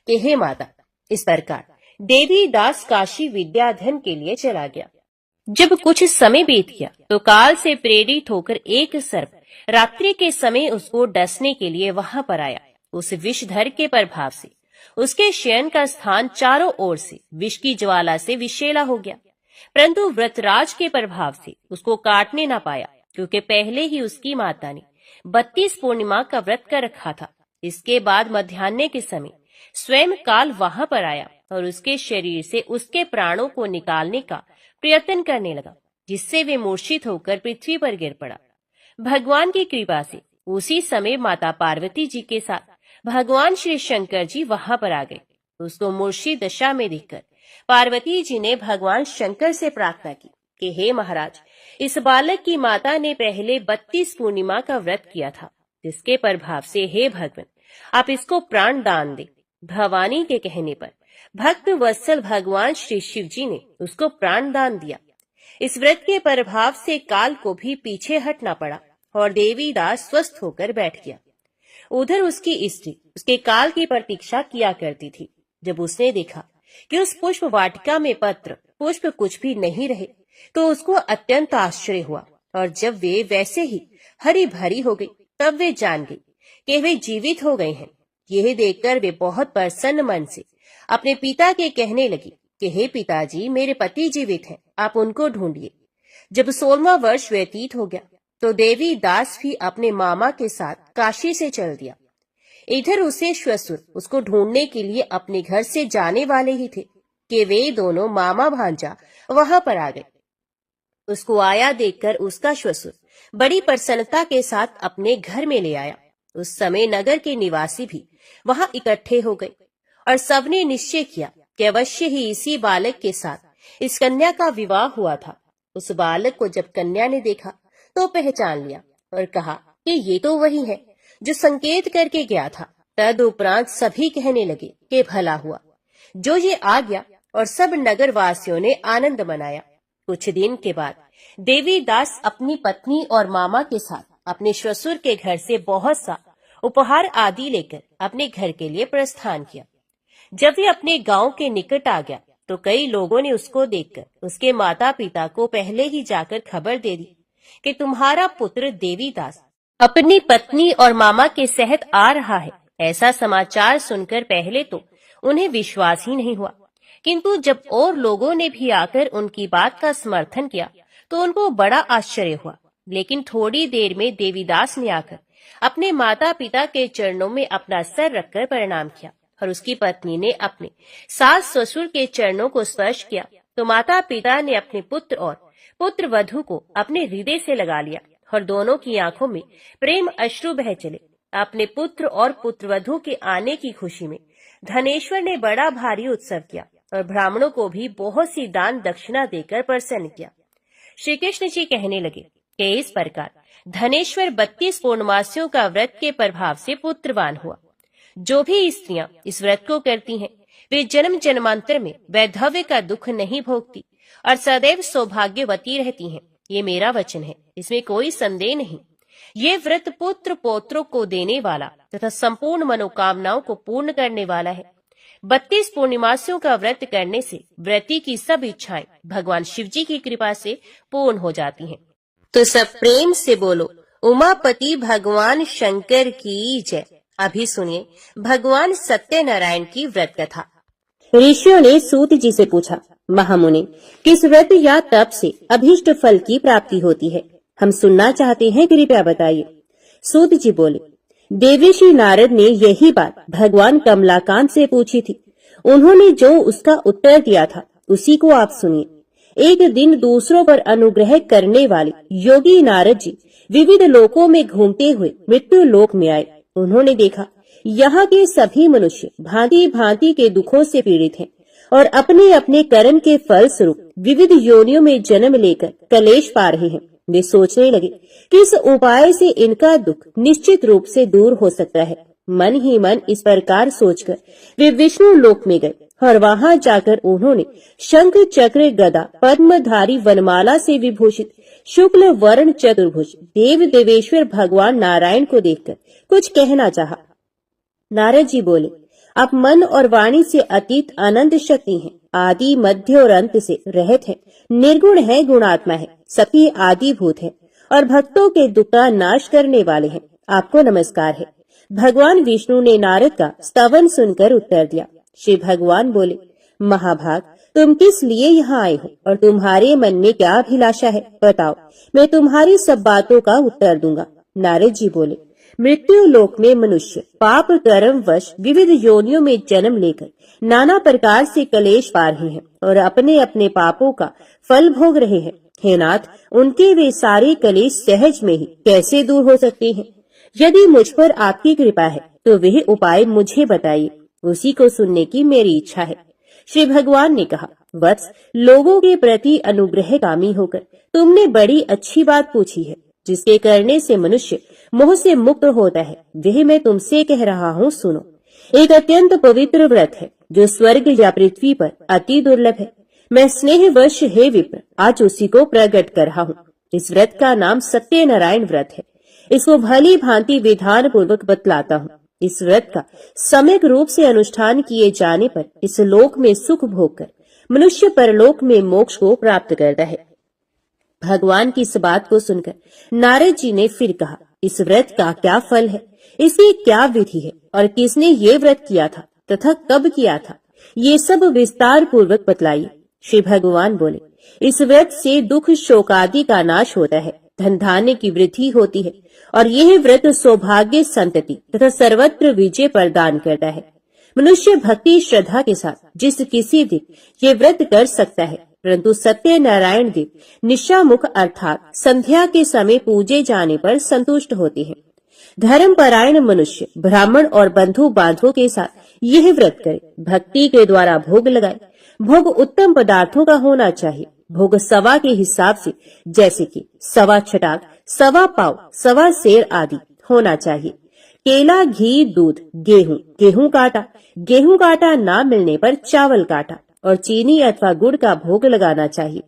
कि हे माता, इस प्रकार देवीदास काशी विद्याधन के लिए चला गया। जब कुछ समय बीत गया तो काल से प्रेरित होकर एक सर्प रात्रि के समय उसको डसने के लिए वहां पर आया। उस विषधर के प्रभाव से उसके शयन का स्थान चारों ओर से विष की ज्वाला से विषैला हो गया, परंतु व्रतराज के प्रभाव से उसको काटने न पाया, क्योंकि पहले ही उसकी माता ने 32 पूर्णिमा का व्रत कर रखा था। इसके बाद मध्याह्न के समय स्वयं काल वहां पर आया और उसके शरीर से उसके प्राणों को निकालने का प्रयत्न करने लगा, जिससे वे मूर्छित होकर पृथ्वी पर गिर पड़ा। भगवान की कृपा से उसी समय माता पार्वती जी के साथ भगवान श्री शंकर जी वहां पर आ गए। उसको मूर्छित दशा में देखकर पार्वती जी ने भगवान शंकर से प्रार्थना की कि हे महाराज, इस बालक की माता ने पहले 32 पूर्णिमा का व्रत किया था, जिसके प्रभाव से हे भगवान आप इसको प्राण दान दे। भवानी के कहने पर भक्त वत्सल भगवान श्री शिव जी ने उसको प्राण दान दिया। इस व्रत के प्रभाव से काल को भी पीछे हटना पड़ा और देवीदास स्वस्थ होकर बैठ गया। उधर उसकी स्त्री उसके काल की प्रतीक्षा किया करती थी। जब उसने देखा कि उस पुष्प वाटिका में पत्र पुष्प कुछ भी नहीं रहे तो उसको अत्यंत आश्चर्य हुआ, और जब वे वैसे ही हरी भरी हो गई तब वे जान गई कि वे जीवित हो गए हैं। यह देखकर वे बहुत प्रसन्न मन से अपने पिता के कहने लगी कि हे पिताजी, मेरे पति जीवित हैं, आप उनको ढूंढिए। जब 16वां वर्ष व्यतीत हो गया तो देवीदास भी अपने मामा के साथ काशी से चल दिया। इधर उसे श्वशुर उसको ढूंढने के लिए अपने घर से जाने वाले ही थे कि वे दोनों मामा भांजा वहां पर आ गए। उसको आया देखकर उसका श्वशुर बड़ी प्रसन्नता के साथ अपने घर में ले आया। उस समय नगर के निवासी भी वहां इकट्ठे हो गए और सबने निश्चय किया कि अवश्य ही इसी बालक के साथ इस कन्या का विवाह हुआ था। उस बालक को जब कन्या ने देखा तो पहचान लिया और कहा कि ये तो वही है जो संकेत करके गया था। तदुपरांत सभी कहने लगे कि भला हुआ जो ये आ गया, और सब नगर वासियों ने आनंद मनाया। कुछ दिन के बाद देवीदास अपनी पत्नी और मामा के साथ अपने श्वशुर के घर से बहुत सा उपहार आदि लेकर अपने घर के लिए प्रस्थान किया। जब वे अपने गांव के निकट आ गया तो कई लोगों ने उसको देखकर उसके माता पिता को पहले ही जाकर खबर दे दी कि तुम्हारा पुत्र देवीदास अपनी पत्नी और मामा के सहित आ रहा है। ऐसा समाचार सुनकर पहले तो उन्हें विश्वास ही नहीं हुआ, किंतु जब और लोगों ने भी आकर उनकी बात का समर्थन किया तो उनको बड़ा आश्चर्य हुआ। लेकिन थोड़ी देर में देवीदास ने आकर अपने माता पिता के चरणों में अपना सर रखकर प्रणाम किया और उसकी पत्नी ने अपने सास ससुर के चरणों को स्पर्श किया तो माता पिता ने अपने पुत्र और पुत्र वधू को अपने हृदय से लगा लिया और दोनों की आंखों में प्रेम अश्रु बह चले। अपने पुत्र और पुत्रवधू के आने की खुशी में धनेश्वर ने बड़ा भारी उत्सव किया और ब्राह्मणों को भी बहुत सी दान दक्षिणा देकर प्रसन्न किया। श्री कृष्ण जी कहने लगे कि इस प्रकार धनेश्वर 32 पूर्णमासियों का व्रत के प्रभाव से पुत्रवान हुआ। जो भी स्त्रियां इस व्रत को करती हैं, वे जन्म जन्मांतर में वैधव्य का दुख नहीं भोगती और सदैव सौभाग्यवती रहती हैं। ये मेरा वचन है, इसमें कोई संदेह नहीं। ये व्रत पुत्र पौत्रों को देने वाला तथा संपूर्ण मनोकामनाओं को पूर्ण करने वाला है। 32 पूर्णिमासियों का व्रत करने से व्रती की सब इच्छाएं भगवान शिव जी की कृपा से पूर्ण हो जाती हैं। तो सब प्रेम से बोलो, उमापति भगवान शंकर की जय। अभी सुनिए भगवान सत्यनारायण की व्रत कथा। ऋषियों ने सूत जी से पूछा, महामुनि, किस व्रत या तप से अभीष्ट फल की प्राप्ति होती है? हम सुनना चाहते हैं, कृपया बताइए। सूत जी बोले, देवर्षि नारद ने यही बात भगवान कमलाकांत से पूछी थी। उन्होंने जो उसका उत्तर दिया था उसी को आप सुनिए। एक दिन दूसरों पर अनुग्रह करने वाले योगी नारद जी विविध लोकों में घूमते हुए मृत्यु लोक में आए। उन्होंने देखा यहाँ के सभी मनुष्य भांति भांति के दुखों से पीड़ित हैं और अपने अपने कर्म के फल स्वरूप विविध योनियों में जन्म लेकर कलेश पा रहे हैं। वे सोचने लगे किस उपाय से इनका दुख निश्चित रूप से दूर हो सकता है। मन ही मन इस प्रकार सोचकर वे विष्णु लोक में गए और वहां जाकर उन्होंने शंख चक्र गदा पद्मधारी वनमाला से विभूषित शुक्ल वर्ण चतुर्भुज देव देवेश्वर भगवान नारायण को देखकर कुछ कहना चाहा। नारद जी बोले, आप मन और वाणी से अतीत अनंत शक्ति हैं, आदि मध्य और अंत से रहित है, निर्गुण है, गुणात्मा है, सभी आदिभूत है और भक्तों के दुख का नाश करने वाले हैं। आपको नमस्कार है। भगवान विष्णु ने नारद का स्तवन सुनकर उत्तर दिया। श्री भगवान बोले, महाभाग, तुम किस लिए यहाँ आए हो और तुम्हारे मन में क्या अभिलाषा है? बताओ, मैं तुम्हारी सब बातों का उत्तर दूंगा। नारद जी बोले, मृत्यु लोक में मनुष्य पाप कर्म वश विविध योनियों में जन्म लेकर नाना प्रकार से कलेश पा रहे हैं और अपने अपने पापों का फल भोग रहे हैं। हे नाथ, उनके वे सारे कलेश सहज में ही कैसे दूर हो सकते हैं? यदि मुझ पर आपकी कृपा है तो वह उपाय मुझे बताइए, उसी को सुनने की मेरी इच्छा है। श्री भगवान ने कहा, वत्स, लोगों के प्रति अनुग्रहकामी होकर तुमने बड़ी अच्छी बात पूछी है। जिसके करने से मनुष्य मोह से मुक्त होता है, वह मैं तुमसे कह रहा हूँ, सुनो। एक अत्यंत पवित्र व्रत है जो स्वर्ग या पृथ्वी पर अति दुर्लभ है। मैं स्नेहवश हे विप्र आज उसी को प्रकट कर रहा हूँ। इस व्रत का नाम सत्यनारायण व्रत है। इसको भली भांति विधान पूर्वक बतलाता हूँ। इस व्रत का सम्यक रूप से अनुष्ठान किए जाने पर इस लोक में सुख भोग कर मनुष्य परलोक में मोक्ष को प्राप्त करता है। भगवान की इस बात को सुनकर नारद जी ने फिर कहा, इस व्रत का क्या फल है, इसकी क्या विधि है और किसने ये व्रत किया था तथा कब किया था, ये सब विस्तार पूर्वक बतलाइए। श्री भगवान बोले, इस व्रत से दुख शोक आदि का नाश होता है, धन धान्य की वृद्धि होती है और यह व्रत सौभाग्य संतति तथा सर्वत्र विजय प्रदान करता है। मनुष्य भक्ति श्रद्धा के साथ जिस किसी दिन ये व्रत कर सकता है, परंतु सत्यनारायण देव निशामुख अर्थात संध्या के समय पूजे जाने पर संतुष्ट होते हैं। धर्मपरायण मनुष्य ब्राह्मण और बंधु बांधवों के साथ यह व्रत करे, भक्ति के द्वारा भोग लगाए। भोग उत्तम पदार्थों का होना चाहिए। भोग सवा के हिसाब से, जैसे कि सवा छटाक, सवा पाव, सवा सेर आदि होना चाहिए। केला, घी, दूध, गेहूं, गेहूं काटा ना मिलने पर चावल काटा और चीनी अथवा गुड़ का भोग लगाना चाहिए।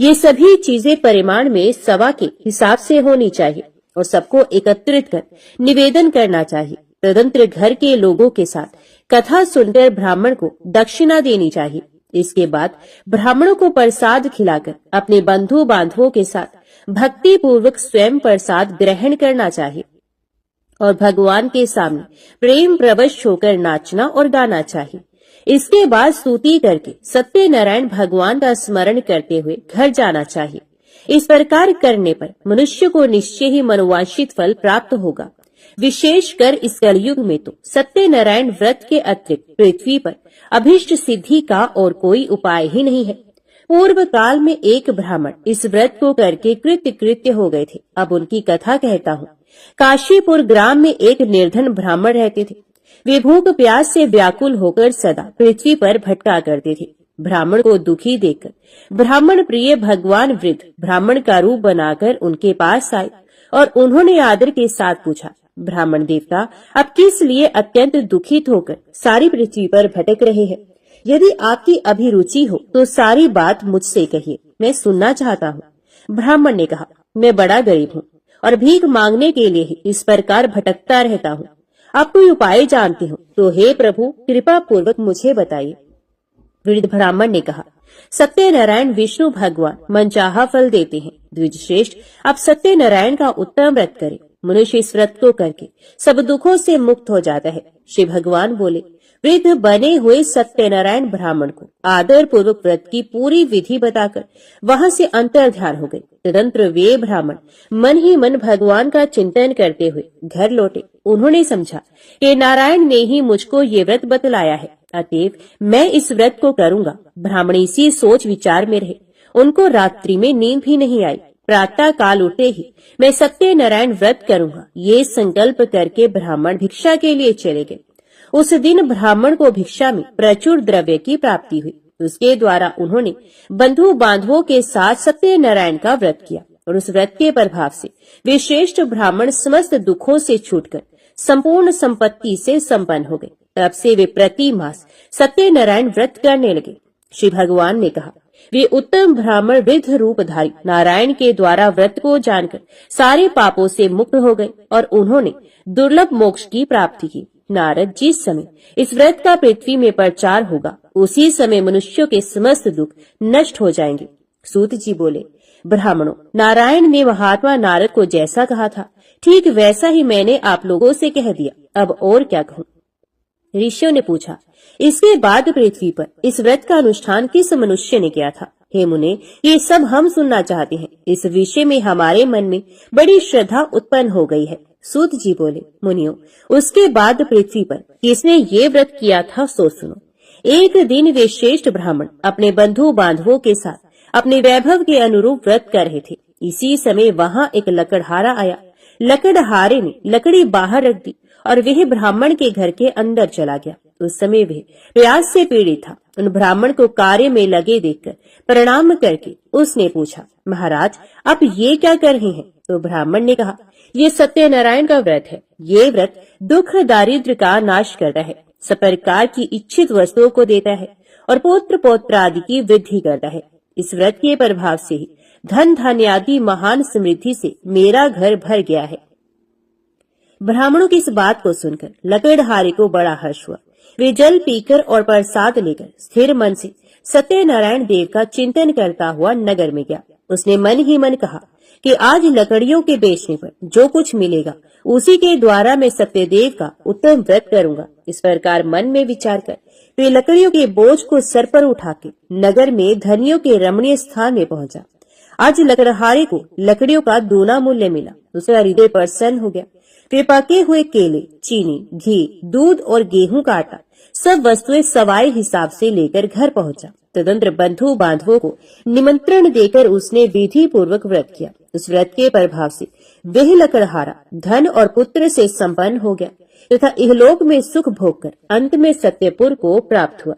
ये सभी चीजें परिमाण में सवा के हिसाब से होनी चाहिए और सबको एकत्रित कर निवेदन करना चाहिए। तदंतर घर के लोगों के साथ कथा सुनकर ब्राह्मण को दक्षिणा देनी चाहिए। इसके बाद ब्राह्मणों को प्रसाद खिलाकर अपने बंधु बांधवों के साथ भक्ति पूर्वक स्वयं प्रसाद ग्रहण करना चाहिए और भगवान के सामने प्रेम प्रवश होकर नाचना और गाना चाहिए। इसके बाद स्तुति करके सत्यनारायण भगवान का स्मरण करते हुए घर जाना चाहिए। इस प्रकार करने पर मनुष्य को निश्चय ही मनोवांछित फल प्राप्त होगा। विशेषकर इस कलयुग में तो सत्यनारायण व्रत के अतिरिक्त पृथ्वी पर अभीष्ट सिद्धि का और कोई उपाय ही नहीं है। पूर्व काल में एक ब्राह्मण इस व्रत को करके कृत्य हो गए थे। अब उनकी कथा कहता हूँ। काशीपुर ग्राम में एक निर्धन ब्राह्मण रहते थे। वे भूख प्यास से व्याकुल होकर सदा पृथ्वी पर भटका करते थे। ब्राह्मण को दुखी देखकर ब्राह्मण प्रिय भगवान वृद्ध ब्राह्मण का रूप बनाकर उनके पास आए और उन्होंने आदर के साथ पूछा, ब्राह्मण देवता, आप किस लिए अत्यंत दुखित होकर सारी पृथ्वी पर भटक रहे हैं? यदि आपकी अभिरुचि हो तो सारी बात मुझसे कहिए, मैं सुनना चाहता हूँ। ब्राह्मण ने कहा, मैं बड़ा गरीब हूँ और भीख मांगने के लिए ही इस प्रकार भटकता रहता हूँ। आप कोई उपाय जानते हो तो हे प्रभु कृपा पूर्वक मुझे बताइए। वृद्ध ब्राह्मण ने कहा, सत्यनारायण विष्णु भगवान मनचाहा फल देते हैं। द्विजश्रेष्ठ, आप सत्यनारायण का उत्तम व्रत करें। मनुष्य इस व्रत को करके सब दुखों से मुक्त हो जाता है। श्री भगवान बोले। वृद्ध बने हुए सत्यनारायण ब्राह्मण को आदर पूर्वक व्रत की पूरी विधि बताकर वहां से अंतर ध्यान हो गई। तदंतर वे ब्राह्मण मन ही मन भगवान का चिंतन करते हुए घर लौटे। उन्होंने समझा कि नारायण ने ही मुझको ये व्रत बतलाया है, अतएव मैं इस व्रत को करूंगा। ब्राह्मण इसी सोच विचार में रहे। उनको रात्रि में नींद भी नहीं आई। प्रातः काल उठते ही मैं सत्यनारायण व्रत करूंगा, ये संकल्प करके ब्राह्मण भिक्षा के लिए चले गए। उस दिन ब्राह्मण को भिक्षा में प्रचुर द्रव्य की प्राप्ति हुई। उसके द्वारा उन्होंने बंधु बांधवों के साथ सत्यनारायण का व्रत किया और उस व्रत के प्रभाव से वे श्रेष्ठ ब्राह्मण समस्त दुखों से छूटकर संपूर्ण संपत्ति से संपन्न हो गए। तब से वे प्रति मास सत्यनारायण व्रत करने लगे। श्री भगवान ने कहा, वे उत्तम ब्राह्मण वृद्ध रूपधारी नारायण के द्वारा व्रत को जानकर सारे पापों से मुक्त हो गए और उन्होंने दुर्लभ मोक्ष की प्राप्ति की। नारद, जिस समय इस व्रत का पृथ्वी में प्रचार होगा उसी समय मनुष्यों के समस्त दुख नष्ट हो जाएंगे। सूत जी बोले, ब्राह्मणों, नारायण ने महात्मा नारद को जैसा कहा था ठीक वैसा ही मैंने आप लोगों से कह दिया, अब और क्या कहूँ। ऋषियों ने पूछा, इसके बाद पृथ्वी पर इस व्रत का अनुष्ठान किस मनुष्य ने किया था? हे मुने, ये सब हम सुनना चाहते हैं। इस विषय में हमारे मन में बड़ी श्रद्धा उत्पन्न हो गई है। सूत जी बोले, मुनियों, उसके बाद पृथ्वी पर किसने ये व्रत किया था सो सुनो। एक दिन वे श्रेष्ठ ब्राह्मण अपने बंधु बांधवों के साथ अपने वैभव के अनुरूप व्रत कर रहे थे। इसी समय वहाँ एक लकड़हारा आया। लकड़हारे ने लकड़ी बाहर रख दी और वह ब्राह्मण के घर के अंदर चला गया। उस समय वह प्यास से पीड़ित था। उन ब्राह्मण को कार्य में लगे देखकर प्रणाम करके उसने पूछा, महाराज, आप ये क्या कर रहे हैं? तो ब्राह्मण ने कहा, ये सत्यनारायण का व्रत है। ये व्रत दुख दारिद्र्य का नाश करता है, सब प्रकार की इच्छित वस्तुओं को देता है और पुत्र पौत्र आदि की वृद्धि करता है। इस व्रत के प्रभाव से ही धन धान्य आदि महान समृद्धि से मेरा घर भर गया है। ब्राह्मणों की इस बात को सुनकर लकड़हारे को बड़ा हर्ष हुआ। वे जल पीकर और प्रसाद लेकर स्थिर मन से सत्यनारायण देव का चिंतन करता हुआ नगर में गया। उसने मन ही मन कहा कि आज लकड़ियों के बेचने पर जो कुछ मिलेगा उसी के द्वारा मैं सत्यदेव का उत्तम व्रत करूंगा। इस प्रकार मन में विचार कर वे लकड़ियों के बोझ को सर पर उठा के नगर में धनियों के रमणीय स्थान में पहुंचा। आज लकड़हारे को लकड़ियों का दूना मूल्य मिला। उसका हृदय प्रसन्न हो गया। वे पके हुए केले, चीनी, घी, दूध और गेहूं का आटा सब वस्तुएं सवाए हिसाब से लेकर घर पहुंचा। तदंतर बंधु बांधवों को निमंत्रण देकर उसने विधि पूर्वक व्रत किया। उस व्रत के प्रभाव से वह लकड़हारा धन और पुत्र से संपन्न हो गया तथा इहलोक में सुख भोग कर अंत में सत्यपुर को प्राप्त हुआ।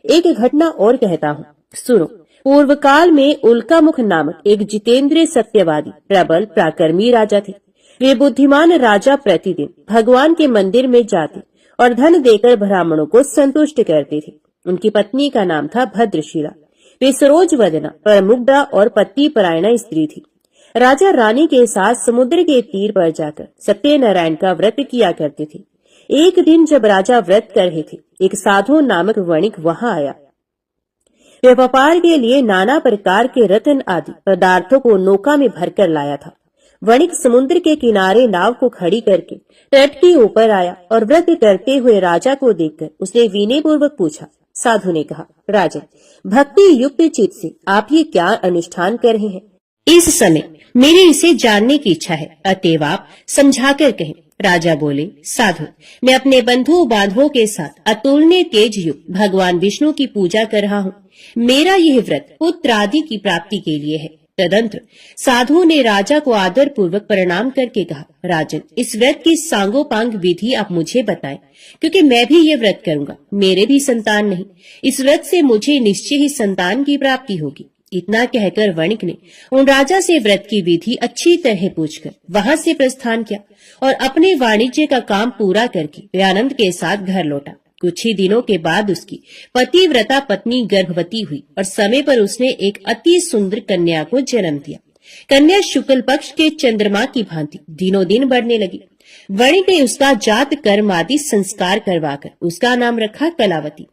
एक घटना और कहता हूँ, सुनो। पूर्व काल में उल्कामुख नामक एक जितेंद्रिय सत्यवादी प्रबल पराक्रमी राजा थे। वे बुद्धिमान राजा प्रतिदिन भगवान के मंदिर में जाते और धन देकर ब्राह्मणों को संतुष्ट करते थे। उनकी पत्नी का नाम था भद्रशिला। वे सरोज वदना, परमुग्धा और पति परायणा स्त्री थी। राजा रानी के साथ समुद्र के तीर पर जाकर सत्यनारायण का व्रत किया करते थे। एक दिन जब राजा व्रत कर रहे थे, एक साधु नामक वणिक वहां आया। वह व्यापार के लिए नाना प्रकार के रत्न आदि पदार्थों को नौका में भरकर लाया था। वणिक समुद्र के किनारे नाव को खड़ी करके तट के ऊपर आया और व्रत करते हुए राजा को देखकर उसने विनय पूर्वक पूछा। साधु ने कहा, राजन, भक्ति युक्त चित्त से आप ये क्या अनुष्ठान कर रहे हैं? इस समय मेरे इसे जानने की इच्छा है, अतएव आप समझाकर कहें। राजा बोले, साधु, मैं अपने बंधु बांधवों के साथ अतुलनीय तेज युक्त भगवान विष्णु की पूजा कर रहा हूँ। मेरा यह व्रत पुत्र आदि की प्राप्ति के लिए है। तदंतर साधु ने राजा को आदर पूर्वक प्रणाम करके कहा, राजन, इस व्रत की सांगोपांग विधि आप मुझे बताएं, क्योंकि मैं भी ये व्रत करूंगा। मेरे भी संतान नहीं, इस व्रत से मुझे निश्चय ही संतान की प्राप्ति होगी। इतना कहकर वणिक ने उन राजा से व्रत की विधि अच्छी तरह पूछकर वहां से प्रस्थान किया और अपने वाणिज्य का काम पूरा करके वे आनंद के साथ घर लौटा। कुछ ही दिनों के बाद उसकी पतिव्रता पत्नी गर्भवती हुई और समय पर उसने एक अति सुंदर कन्या को जन्म दिया। कन्या शुक्ल पक्ष के चंद्रमा की भांति दिनों दिन बढ़ने लगी। वणिक ने उसका जात कर्म आदि संस्कार करवाकर उसका नाम रखा कलावती।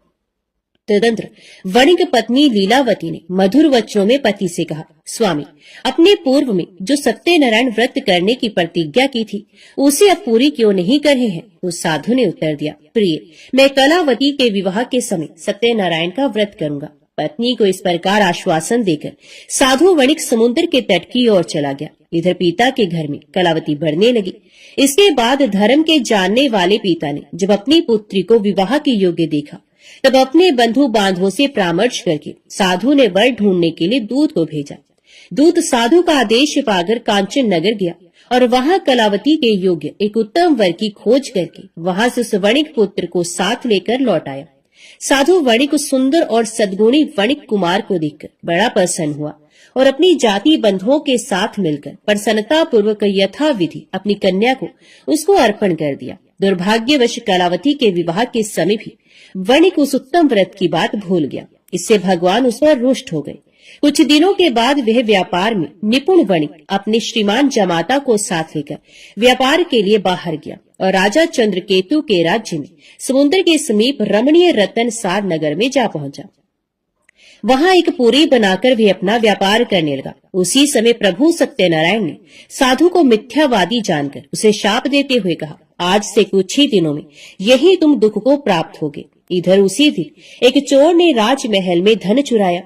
तदंतर वणिक पत्नी लीलावती ने मधुर वचनों में पति से कहा, स्वामी, अपने पूर्व में जो सत्यनारायण व्रत करने की प्रतिज्ञा की थी उसे अब पूरी क्यों नहीं कर रहे हैं? उस साधु ने उत्तर दिया, प्रिय, मैं कलावती के विवाह के समय सत्यनारायण का व्रत करूंगा। पत्नी को इस प्रकार आश्वासन देकर साधु वणिक समुद्र के तट की ओर चला गया। इधर पिता के घर में कलावती बढ़ने लगी। इसके बाद धर्म के जानने वाले पिता ने जब अपनी पुत्री को विवाह के योग्य देखा तब अपने बंधु बांधवों से परामर्श करके साधु ने वर ढूंढने के लिए दूत को भेजा। दूत साधु का आदेश पाकर कांचन नगर गया और वहां कलावती के योग्य एक उत्तम वर की खोज करके वहां से उस वणिक पुत्र को साथ लेकर लौट आया। साधु वणिक सुंदर और सद्गुणी वणिक कुमार को देखकर बड़ा प्रसन्न हुआ और अपनी जाति बंधुओं के साथ मिलकर प्रसन्नता पूर्वक यथाविधि अपनी कन्या को उसको अर्पण कर दिया। दुर्भाग्यवश कलावती के विवाह के समय भी वणिक उस उत्तम व्रत की बात भूल गया। इससे भगवान उस पर रुष्ट हो गए। कुछ दिनों के बाद वह व्यापार में निपुण वणिक अपने श्रीमान जमाता को साथ लेकर व्यापार के लिए बाहर गया और राजा चंद्रकेतु के राज्य में समुद्र के समीप रमणीय रतनसार नगर में जा पहुंचा। वहां एक पुरी बनाकर वे अपना व्यापार करने लगा। उसी समय प्रभु सत्यनारायण ने साधु को मिथ्यावादी जानकर उसे शाप देते हुए कहा, आज से कुछ ही दिनों में यही तुम दुख को प्राप्त होगे। इधर उसी दिन एक चोर ने राजमहल में धन चुराया।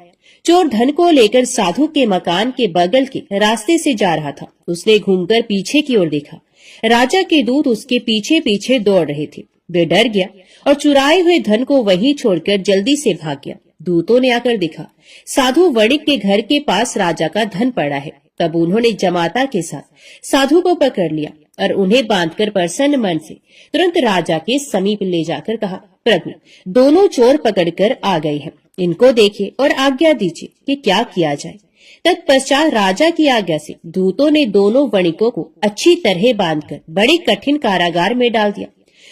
चोर धन को लेकर साधु के मकान के बगल के रास्ते से जा रहा था। उसने घूमकर पीछे की ओर देखा। राजा के दूत उसके पीछे पीछे दौड़ रहे थे। वे डर गया और चुराए हुए धन को वहीं छोड़कर जल्दी से भाग गया। दूतों ने आकर देखा साधु वणिक के घर के पास राजा का धन पड़ा है। तब उन्होंने जमाता के साथ साधु को पकड़ लिया और उन्हें बांधकर प्रसन्न मन से तुरंत राजा के समीप ले जाकर कहा, प्रभु, दोनों चोर पकड़कर आ गए हैं। इनको देखिए और आज्ञा दीजिए कि क्या किया जाए। तत्पश्चात राजा की आज्ञा से दूतों ने दोनों वणिकों को अच्छी तरह बांधकर बड़े कठिन कारागार में डाल दिया।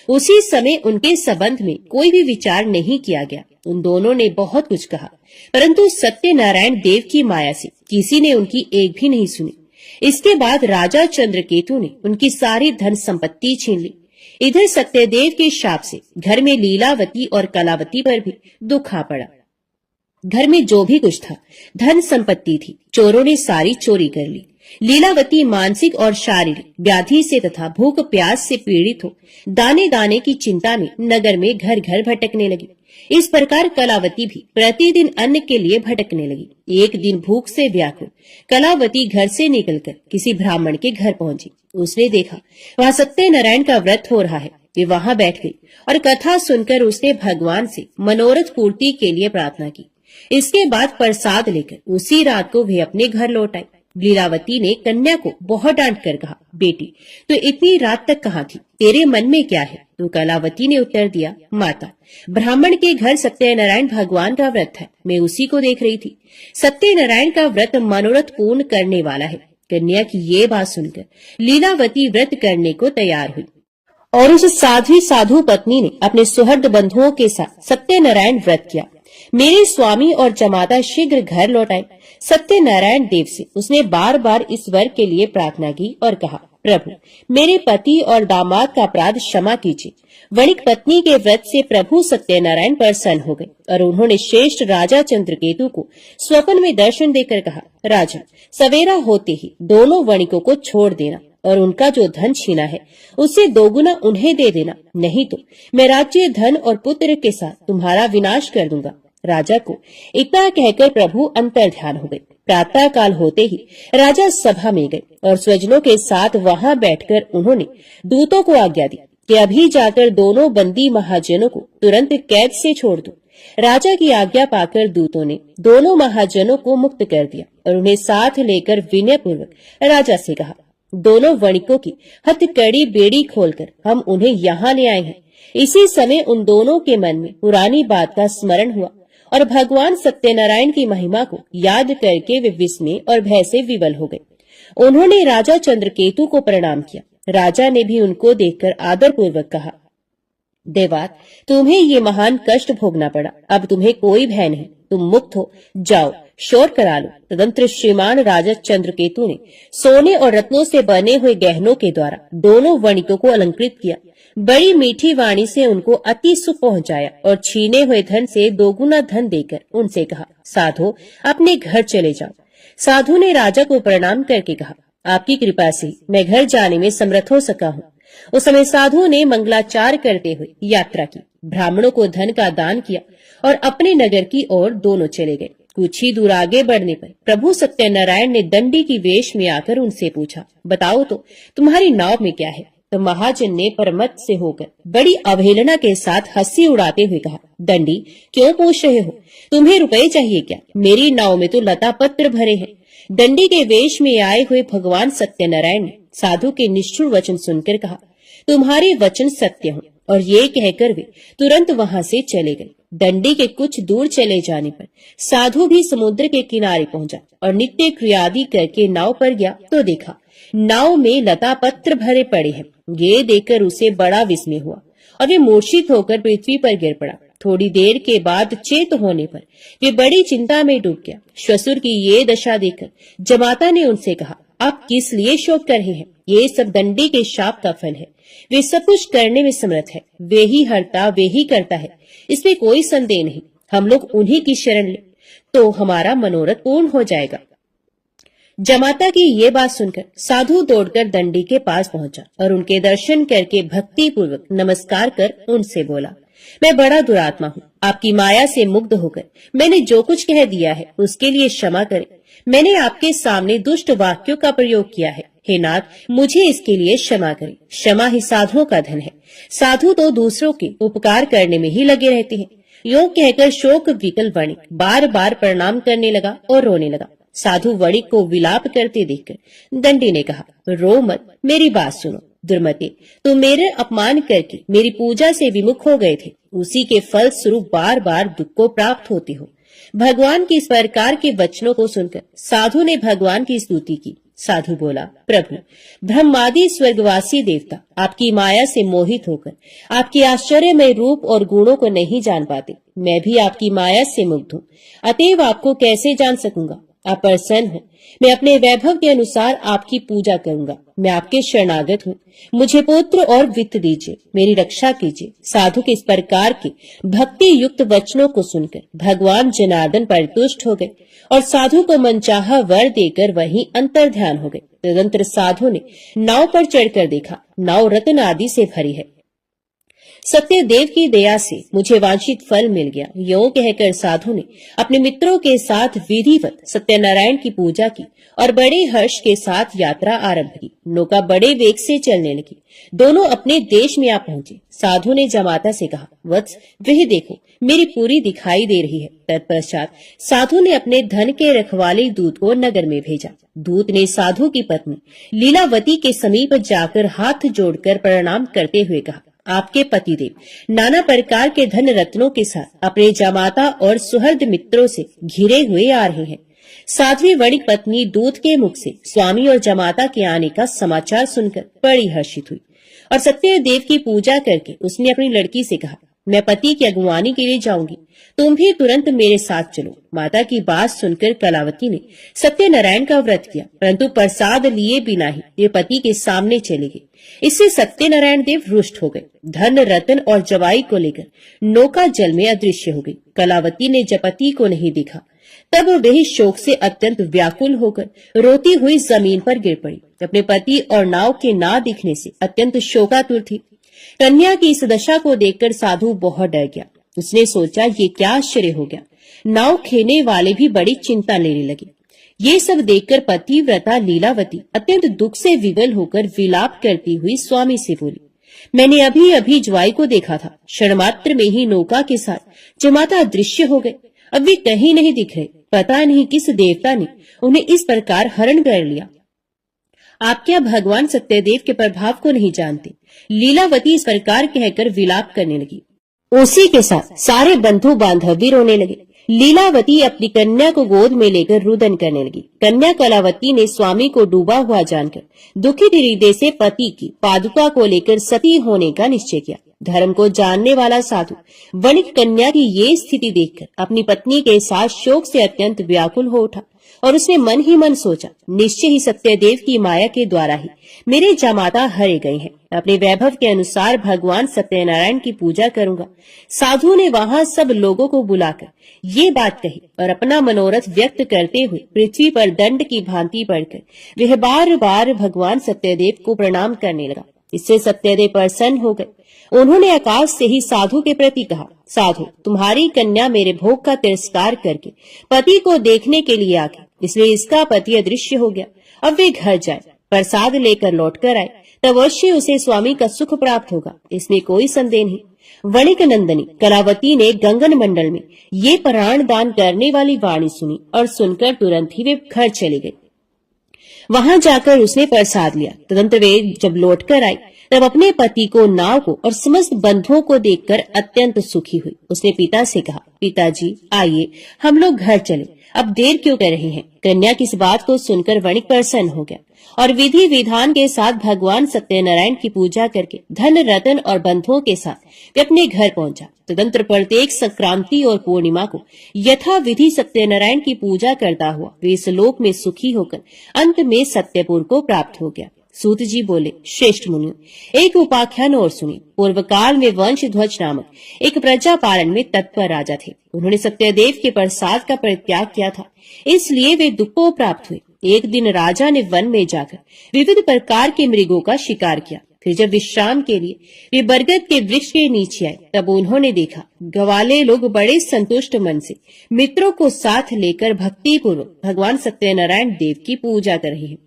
उसी समय उनके संबंध में कोई भी विचार नहीं किया गया। उन दोनों ने बहुत कुछ कहा, परंतु सत्यनारायण देव की माया से किसी ने उनकी एक भी नहीं सुनी। इसके बाद राजा चंद्रकेतु ने उनकी सारी धन संपत्ति छीन ली। इधर सत्यदेव के शाप से घर में लीलावती और कलावती पर भी दुख आ पड़ा। घर में जो भी कुछ था, धन संपत्ति थी, चोरों ने सारी चोरी कर ली। लीलावती मानसिक और शारीरिक व्याधि से तथा भूख प्यास से पीड़ित हो दाने दाने की चिंता में नगर में घर घर भटकने लगी। इस प्रकार कलावती भी प्रतिदिन अन्न के लिए भटकने लगी। एक दिन भूख से व्याकुल कलावती घर से निकलकर किसी ब्राह्मण के घर पहुंची। उसने देखा वहां सत्यनारायण का व्रत हो रहा है। वे वहां बैठ गई और कथा सुनकर उसने भगवान से मनोरथ पूर्ति के लिए प्रार्थना की। इसके बाद प्रसाद लेकर उसी रात को वे अपने घर लौट आई। लीलावती ने कन्या को बहुत डांट कर कहा, बेटी, तो इतनी रात तक कहाँ थी? तेरे मन में क्या है? तो कलावती ने उत्तर दिया, माता, ब्राह्मण के घर सत्यनारायण भगवान का व्रत है, मैं उसी को देख रही थी। सत्यनारायण का व्रत मनोरथ पूर्ण करने वाला है। कन्या की ये बात सुनकर लीलावती व्रत करने को तैयार हुई और उस साधु पत्नी ने अपने सुहृद बंधुओं के साथ सत्यनारायण व्रत किया। मेरे स्वामी और जमाता शीघ्र घर लौट आए। सत्यनारायण देव से उसने बार बार इस वर के लिए प्रार्थना की और कहा, प्रभु, मेरे पति और दामाद का अपराध क्षमा कीजिए। वणिक पत्नी के व्रत से प्रभु सत्यनारायण प्रसन्न हो गए और उन्होंने श्रेष्ठ राजा चंद्रकेतु को स्वप्न में दर्शन देकर कहा, राजन, सवेरा होते ही दोनों वणिकों को छोड़ देना और उनका जो धन छीना है उससे दोगुना उन्हें दे देना, नहीं तो मैं राज्य, धन और पुत्र के साथ तुम्हारा विनाश कर दूंगा। राजा को इतना कहकर प्रभु अंतर ध्यान हो गए। प्रातः काल होते ही राजा सभा में गए और स्वजनों के साथ वहां बैठकर उन्होंने दूतों को आज्ञा दी कि अभी जाकर दोनों बंदी महाजनों को तुरंत कैद से छोड़ दो। राजा की आज्ञा पाकर दूतों ने दोनों महाजनों को मुक्त कर दिया और उन्हें साथ लेकर विनय पूर्वक राजा से कहा, दोनों वणिकों की हथकड़ी बेड़ी खोलकर हम उन्हें यहाँ ले आए हैं। इसी समय उन दोनों के मन में पुरानी बात का स्मरण हुआ और भगवान सत्यनारायण की महिमा को याद करके वे विस्मय और भय से विवल हो गए। उन्होंने राजा चंद्रकेतु को प्रणाम किया। राजा ने भी उनको देखकर आदर पूर्वक कहा, देवात, तुम्हें ये महान कष्ट भोगना पड़ा, अब तुम्हें कोई भय नहीं, तुम मुक्त हो, जाओ शोर करा लो। तदंतर श्रीमान राजा चंद्रकेतु ने सोने और रत्नों से बने हुए गहनों के द्वारा दोनों वणिकों को अलंकृत किया। बड़ी मीठी वाणी से उनको अति सुख पहुंचाया और छीने हुए धन से दोगुना धन देकर उनसे कहा, साधो अपने घर चले जाओ। साधु ने राजा को प्रणाम करके कहा, आपकी कृपा से मैं घर जाने में समर्थ हो सका हूँ। उस समय साधु ने मंगलाचार करते हुए यात्रा की, ब्राह्मणों को धन का दान किया और अपने नगर की ओर दोनों चले गए। कुछ ही दूर आगे बढ़ने पर प्रभु सत्यनारायण ने दंडी की वेश में आकर उनसे पूछा, बताओ तो तुम्हारी नाव में क्या है? तो महाजन ने परमत से होकर बड़ी अवहेलना के साथ हंसी उड़ाते हुए कहा, दंडी क्यों पूछ रहे हो? तुम्हें रुपए चाहिए क्या? मेरी नाव में तो लता पत्र भरे हैं। दंडी के वेश में आए हुए भगवान सत्यनारायण ने साधु के निष्ठुर वचन सुनकर कहा, तुम्हारे वचन सत्य हो। और ये कहकर वे तुरंत वहां से चले गए। दंडी के कुछ दूर चले जाने पर साधु भी समुद्र के किनारे पहुंचा और नित्य क्रियादि करके नाव पर गया तो देखा नाव में लता पत्र भरे पड़े हैं। ये देखकर उसे बड़ा विस्मय हुआ और वे मूर्छित होकर पृथ्वी पर गिर पड़ा। थोड़ी देर के बाद चेत होने पर वे बड़ी चिंता में डूब गया। श्वशुर की ये दशा देखकर जमाता ने उनसे कहा, आप किस लिए शोक कर रहे हैं? ये सब दंडी के शाप का फल है। वे सब कुछ करने में समर्थ है, वे ही हरता वे ही करता है, इसमें कोई संदेह नहीं। हम लोग उन्हीं की शरण ले तो हमारा मनोरथ पूर्ण हो जाएगा। जमाता की ये बात सुनकर साधु दौड़कर दंडी के पास पहुंचा और उनके दर्शन करके भक्ति पूर्वक नमस्कार कर उनसे बोला, मैं बड़ा दुरात्मा हूँ। आपकी माया से मुग्ध होकर मैंने जो कुछ कह दिया है उसके लिए क्षमा करें। मैंने आपके सामने दुष्ट वाक्यों का प्रयोग किया है। हे नाथ, मुझे इसके लिए क्षमा करें। क्षमा ही साधुओं का धन है। साधु तो दूसरों के उपकार करने में ही लगे रहते हैं। यूं कहकर शोक विकल वणिक बार बार प्रणाम करने लगा और रोने लगा। साधु वणिक को विलाप करते देखकर दंडी ने कहा, रो मत, मेरी बात सुनो। दुर्मते, तुम मेरे अपमान करके मेरी पूजा से विमुख हो गए थे, उसी के फल स्वरूप बार बार दुख को प्राप्त होते हो। भगवान के इस प्रकार के वचनों को सुनकर साधु ने भगवान की स्तुति की। साधु बोला, प्रभु, ब्रह्मादि स्वर्गवासी देवता आपकी माया से मोहित होकर आपके आश्चर्यमय रूप और गुणों को नहीं जान पाते। मैं भी आपकी माया से मुग्ध हूँ, अतएव आपको कैसे जान सकूंगा? आप प्रसन्न हो, मैं अपने वैभव के अनुसार आपकी पूजा करूंगा। मैं आपके शरणागत हूँ, मुझे पुत्र और वित्त दीजिए, मेरी रक्षा कीजिए। साधु के इस प्रकार के भक्ति युक्त वचनों को सुनकर भगवान जनार्दन परितुष्ट हो गए और साधु को मनचाहा वर देकर वहीं अंतर ध्यान हो गए। तदंतर साधु ने नाव पर चढ़कर देखा, नाव रत्न आदि से भरी है। सत्यदेव की दया से मुझे वांछित फल मिल गया। यूं कहकर साधु ने अपने मित्रों के साथ विधिवत सत्यनारायण की पूजा की और बड़े हर्ष के साथ यात्रा आरंभ की। नौका बड़े वेग से चलने लगी। दोनों अपने देश में आ पहुंचे। साधु ने जमाता से कहा, वत्स, वह देखो, मेरी पूरी दिखाई दे रही है। तत्पश्चात साधु ने अपने धन के रखवाले दूत को नगर में भेजा। दूत ने साधु की पत्नी लीलावती के समीप जाकर हाथ जोड़कर प्रणाम करते हुए कहा, आपके पतिदेव नाना प्रकार के धन रत्नों के साथ अपने जमाता और सुहृद मित्रों से घिरे हुए आ रहे हैं। साध्वी वणिक पत्नी दूत के मुख से स्वामी और जमाता के आने का समाचार सुनकर बड़ी हर्षित हुई और सत्यदेव की पूजा करके उसने अपनी लड़की से कहा, मैं पति की अगुवानी के लिए जाऊंगी, तुम भी तुरंत मेरे साथ चलो। माता की बात सुनकर कलावती ने सत्यनारायण का व्रत किया, परंतु प्रसाद लिए बिना ही वे पति के सामने चले गए। इससे सत्यनारायण देव रुष्ट हो गए। धन रतन और जवाई को लेकर नौका जल में अदृश्य हो गई। कलावती ने जब पति को नहीं देखा तब वह शोक से अत्यंत व्याकुल होकर रोती हुई जमीन पर गिर पड़ी। अपने पति और नाव के ना दिखने से अत्यंत शोकातुर थी। कन्या की इस दशा को देखकर साधु बहुत डर गया। उसने सोचा, ये क्या आश्चर्य हो गया। नाव खेने वाले भी बड़ी चिंता लेने लगे। ये सब देखकर पतिव्रता लीलावती अत्यंत दुख से विवल होकर विलाप करती हुई स्वामी से बोली, मैंने अभी अभी ज्वाई को देखा था, क्षणमात्र में ही नौका के साथ जमाता अदृश्य हो गए। अब वे कहीं नहीं दिख रहे। पता नहीं किस देवता ने उन्हें इस प्रकार हरण कर लिया। आप क्या भगवान सत्यदेव के प्रभाव को नहीं जानते? लीलावती इस प्रकार कहकर विलाप करने लगी। उसी के साथ सारे बंधु बांधव भी रोने लगे। लीलावती अपनी कन्या को गोद में लेकर रुदन करने लगी। कन्या कलावती ने स्वामी को डूबा हुआ जानकर दुखित हृदय से पति की पादुका को लेकर सती होने का निश्चय किया। धर्म को जानने वाला साधु वणिक कन्या की ये स्थिति देखकर अपनी पत्नी के साथ शोक से अत्यंत व्याकुल हो उठा और उसने मन ही मन सोचा, निश्चय ही सत्यदेव की माया के द्वारा ही मेरे जमाता हरे गए हैं। अपने वैभव के अनुसार भगवान सत्यनारायण की पूजा करूंगा। साधु ने वहां सब लोगों को बुलाकर ये बात कही और अपना मनोरथ व्यक्त करते हुए पृथ्वी पर दंड की भांति पड़कर वह बार बार भगवान सत्यदेव को प्रणाम करने लगा। इससे सत्यदेव प्रसन्न हो गए। उन्होंने आकाश से ही साधु के प्रति कहा, साधु, तुम्हारी कन्या मेरे भोग का तिरस्कार करके पति को देखने के लिए आ गई, इसलिए इसका पति अदृश्य हो गया। अब वे घर जाए, प्रसाद लेकर लौट कर आए, तब अवश्य उसे स्वामी का सुख प्राप्त होगा, इसमें कोई संदेह नहीं। वणिक नंदनी कलावती ने गंगन मंडल में ये प्राण दान करने वाली वाणी सुनी और सुनकर तुरंत ही वे घर चली गई। वहां जाकर उसने प्रसाद लिया। तदंतर वे जब लौटकर आई तब अपने पति को, नाव को और समस्त बंधुओं को देखकर अत्यंत सुखी हुई। उसने पिता से कहा, पिताजी आइए हम लोग घर चले, अब देर क्यों कर रहे हैं? कन्या की इस बात को सुनकर वणिक प्रसन्न हो गया और विधि विधान के साथ भगवान सत्यनारायण की पूजा करके धन रतन और बंधुओं के साथ वे अपने घर पहुंचा। तदंतर प्रत्येक संक्रांति और पूर्णिमा को यथा विधि सत्यनारायण की पूजा करता हुआ वे इस लोक में सुखी होकर अंत में सत्यपुर को प्राप्त हो गया। सूत जी बोले, श्रेष्ठ मुनियों, एक उपाख्यान और सुनिए। पूर्व काल में वंशध्वज नामक एक प्रजापालन में तत्पर राजा थे। उन्होंने सत्यदेव के प्रसाद का परित्याग किया था, इसलिए वे दुख को प्राप्त हुए। एक दिन राजा ने वन में जाकर विविध प्रकार के मृगों का शिकार किया। फिर जब विश्राम के लिए वे बरगद के वृक्ष के नीचे आए तब उन्होंने देखा ग्वाले लोग बड़े संतुष्ट मन से मित्रों को साथ लेकर भक्ति पूर्वक भगवान सत्यनारायण देव की पूजा कर रहे हैं।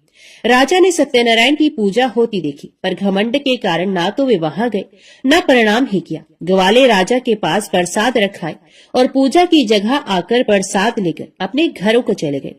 राजा ने सत्यनारायण की पूजा होती देखी, पर घमंड के कारण ना तो वे वहां गए न प्रणाम ही किया। ग्वाले राजा के पास प्रसाद रखाए और पूजा की जगह आकर प्रसाद लेकर अपने घरों को चले गए।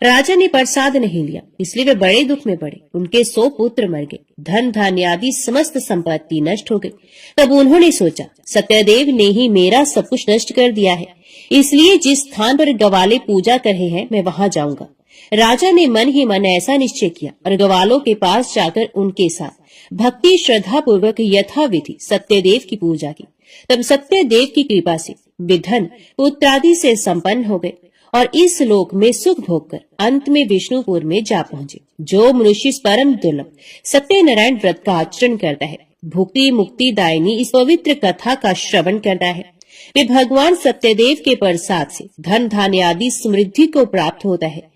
राजा ने प्रसाद नहीं लिया, इसलिए वे बड़े दुख में पड़े। उनके 100 पुत्र मर गए, धन धान्य आदि समस्त संपत्ति नष्ट हो गई। तब उन्होंने सोचा, सत्यदेव ने ही मेरा सब कुछ नष्ट कर दिया है, इसलिए जिस स्थान पर ग्वाले पूजा कर रहे हैं मैं वहां जाऊंगा। राजा ने मन ही मन ऐसा निश्चय किया और ग्वालों के पास जाकर उनके साथ भक्ति श्रद्धा पूर्वक यथाविधि सत्यदेव की पूजा की। तब सत्यदेव की कृपा से विधन पुत्रादि से संपन्न हो गए और इस लोक में सुख भोग कर अंत में विष्णुपुर में जा पहुंचे। जो मनुष्य परम दुर्लभ सत्यनारायण व्रत का आचरण करता है, भुक्ति मुक्ति दायिनी इस पवित्र कथा का श्रवण करता है, वे भगवान सत्यदेव के प्रसाद से धन धान्य आदि समृद्धि को प्राप्त होता है।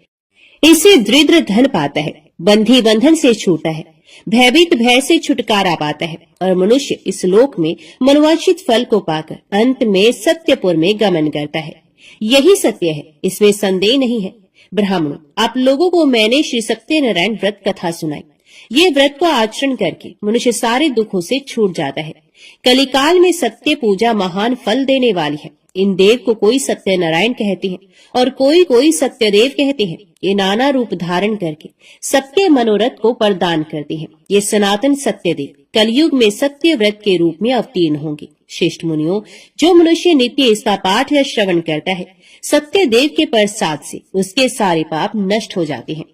इससे दरिद्र धन पाता है, बंधी बंधन से छूटता है, भयभीत भय से छुटकारा पाता है और मनुष्य इस लोक में मनोवांछित फल को पाकर अंत में सत्यपुर में गमन करता है। यही सत्य है, इसमें संदेह नहीं है। ब्राह्मणों, आप लोगों को मैंने श्री सत्यनारायण व्रत कथा सुनाई। ये व्रत को आचरण करके मनुष्य सारे दुखों से छूट जाता है। कलिकाल में सत्य पूजा महान फल देने वाली है। इन देव को कोई सत्यनारायण कहते हैं और कोई सत्यदेव कहते हैं। ये नाना रूप धारण करके सबके मनोरथ को प्रदान करते हैं। ये सनातन सत्यदेव कलयुग में सत्य व्रत के रूप में अवतीर्ण होंगे। श्रेष्ठ मुनियों, जो मनुष्य नित्य इसका पाठ या श्रवण करता है, सत्यदेव के प्रसाद से उसके सारे पाप नष्ट हो जाते हैं।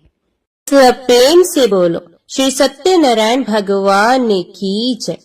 प्रेम से बोलो, श्री सत्यनारायण भगवान की जय।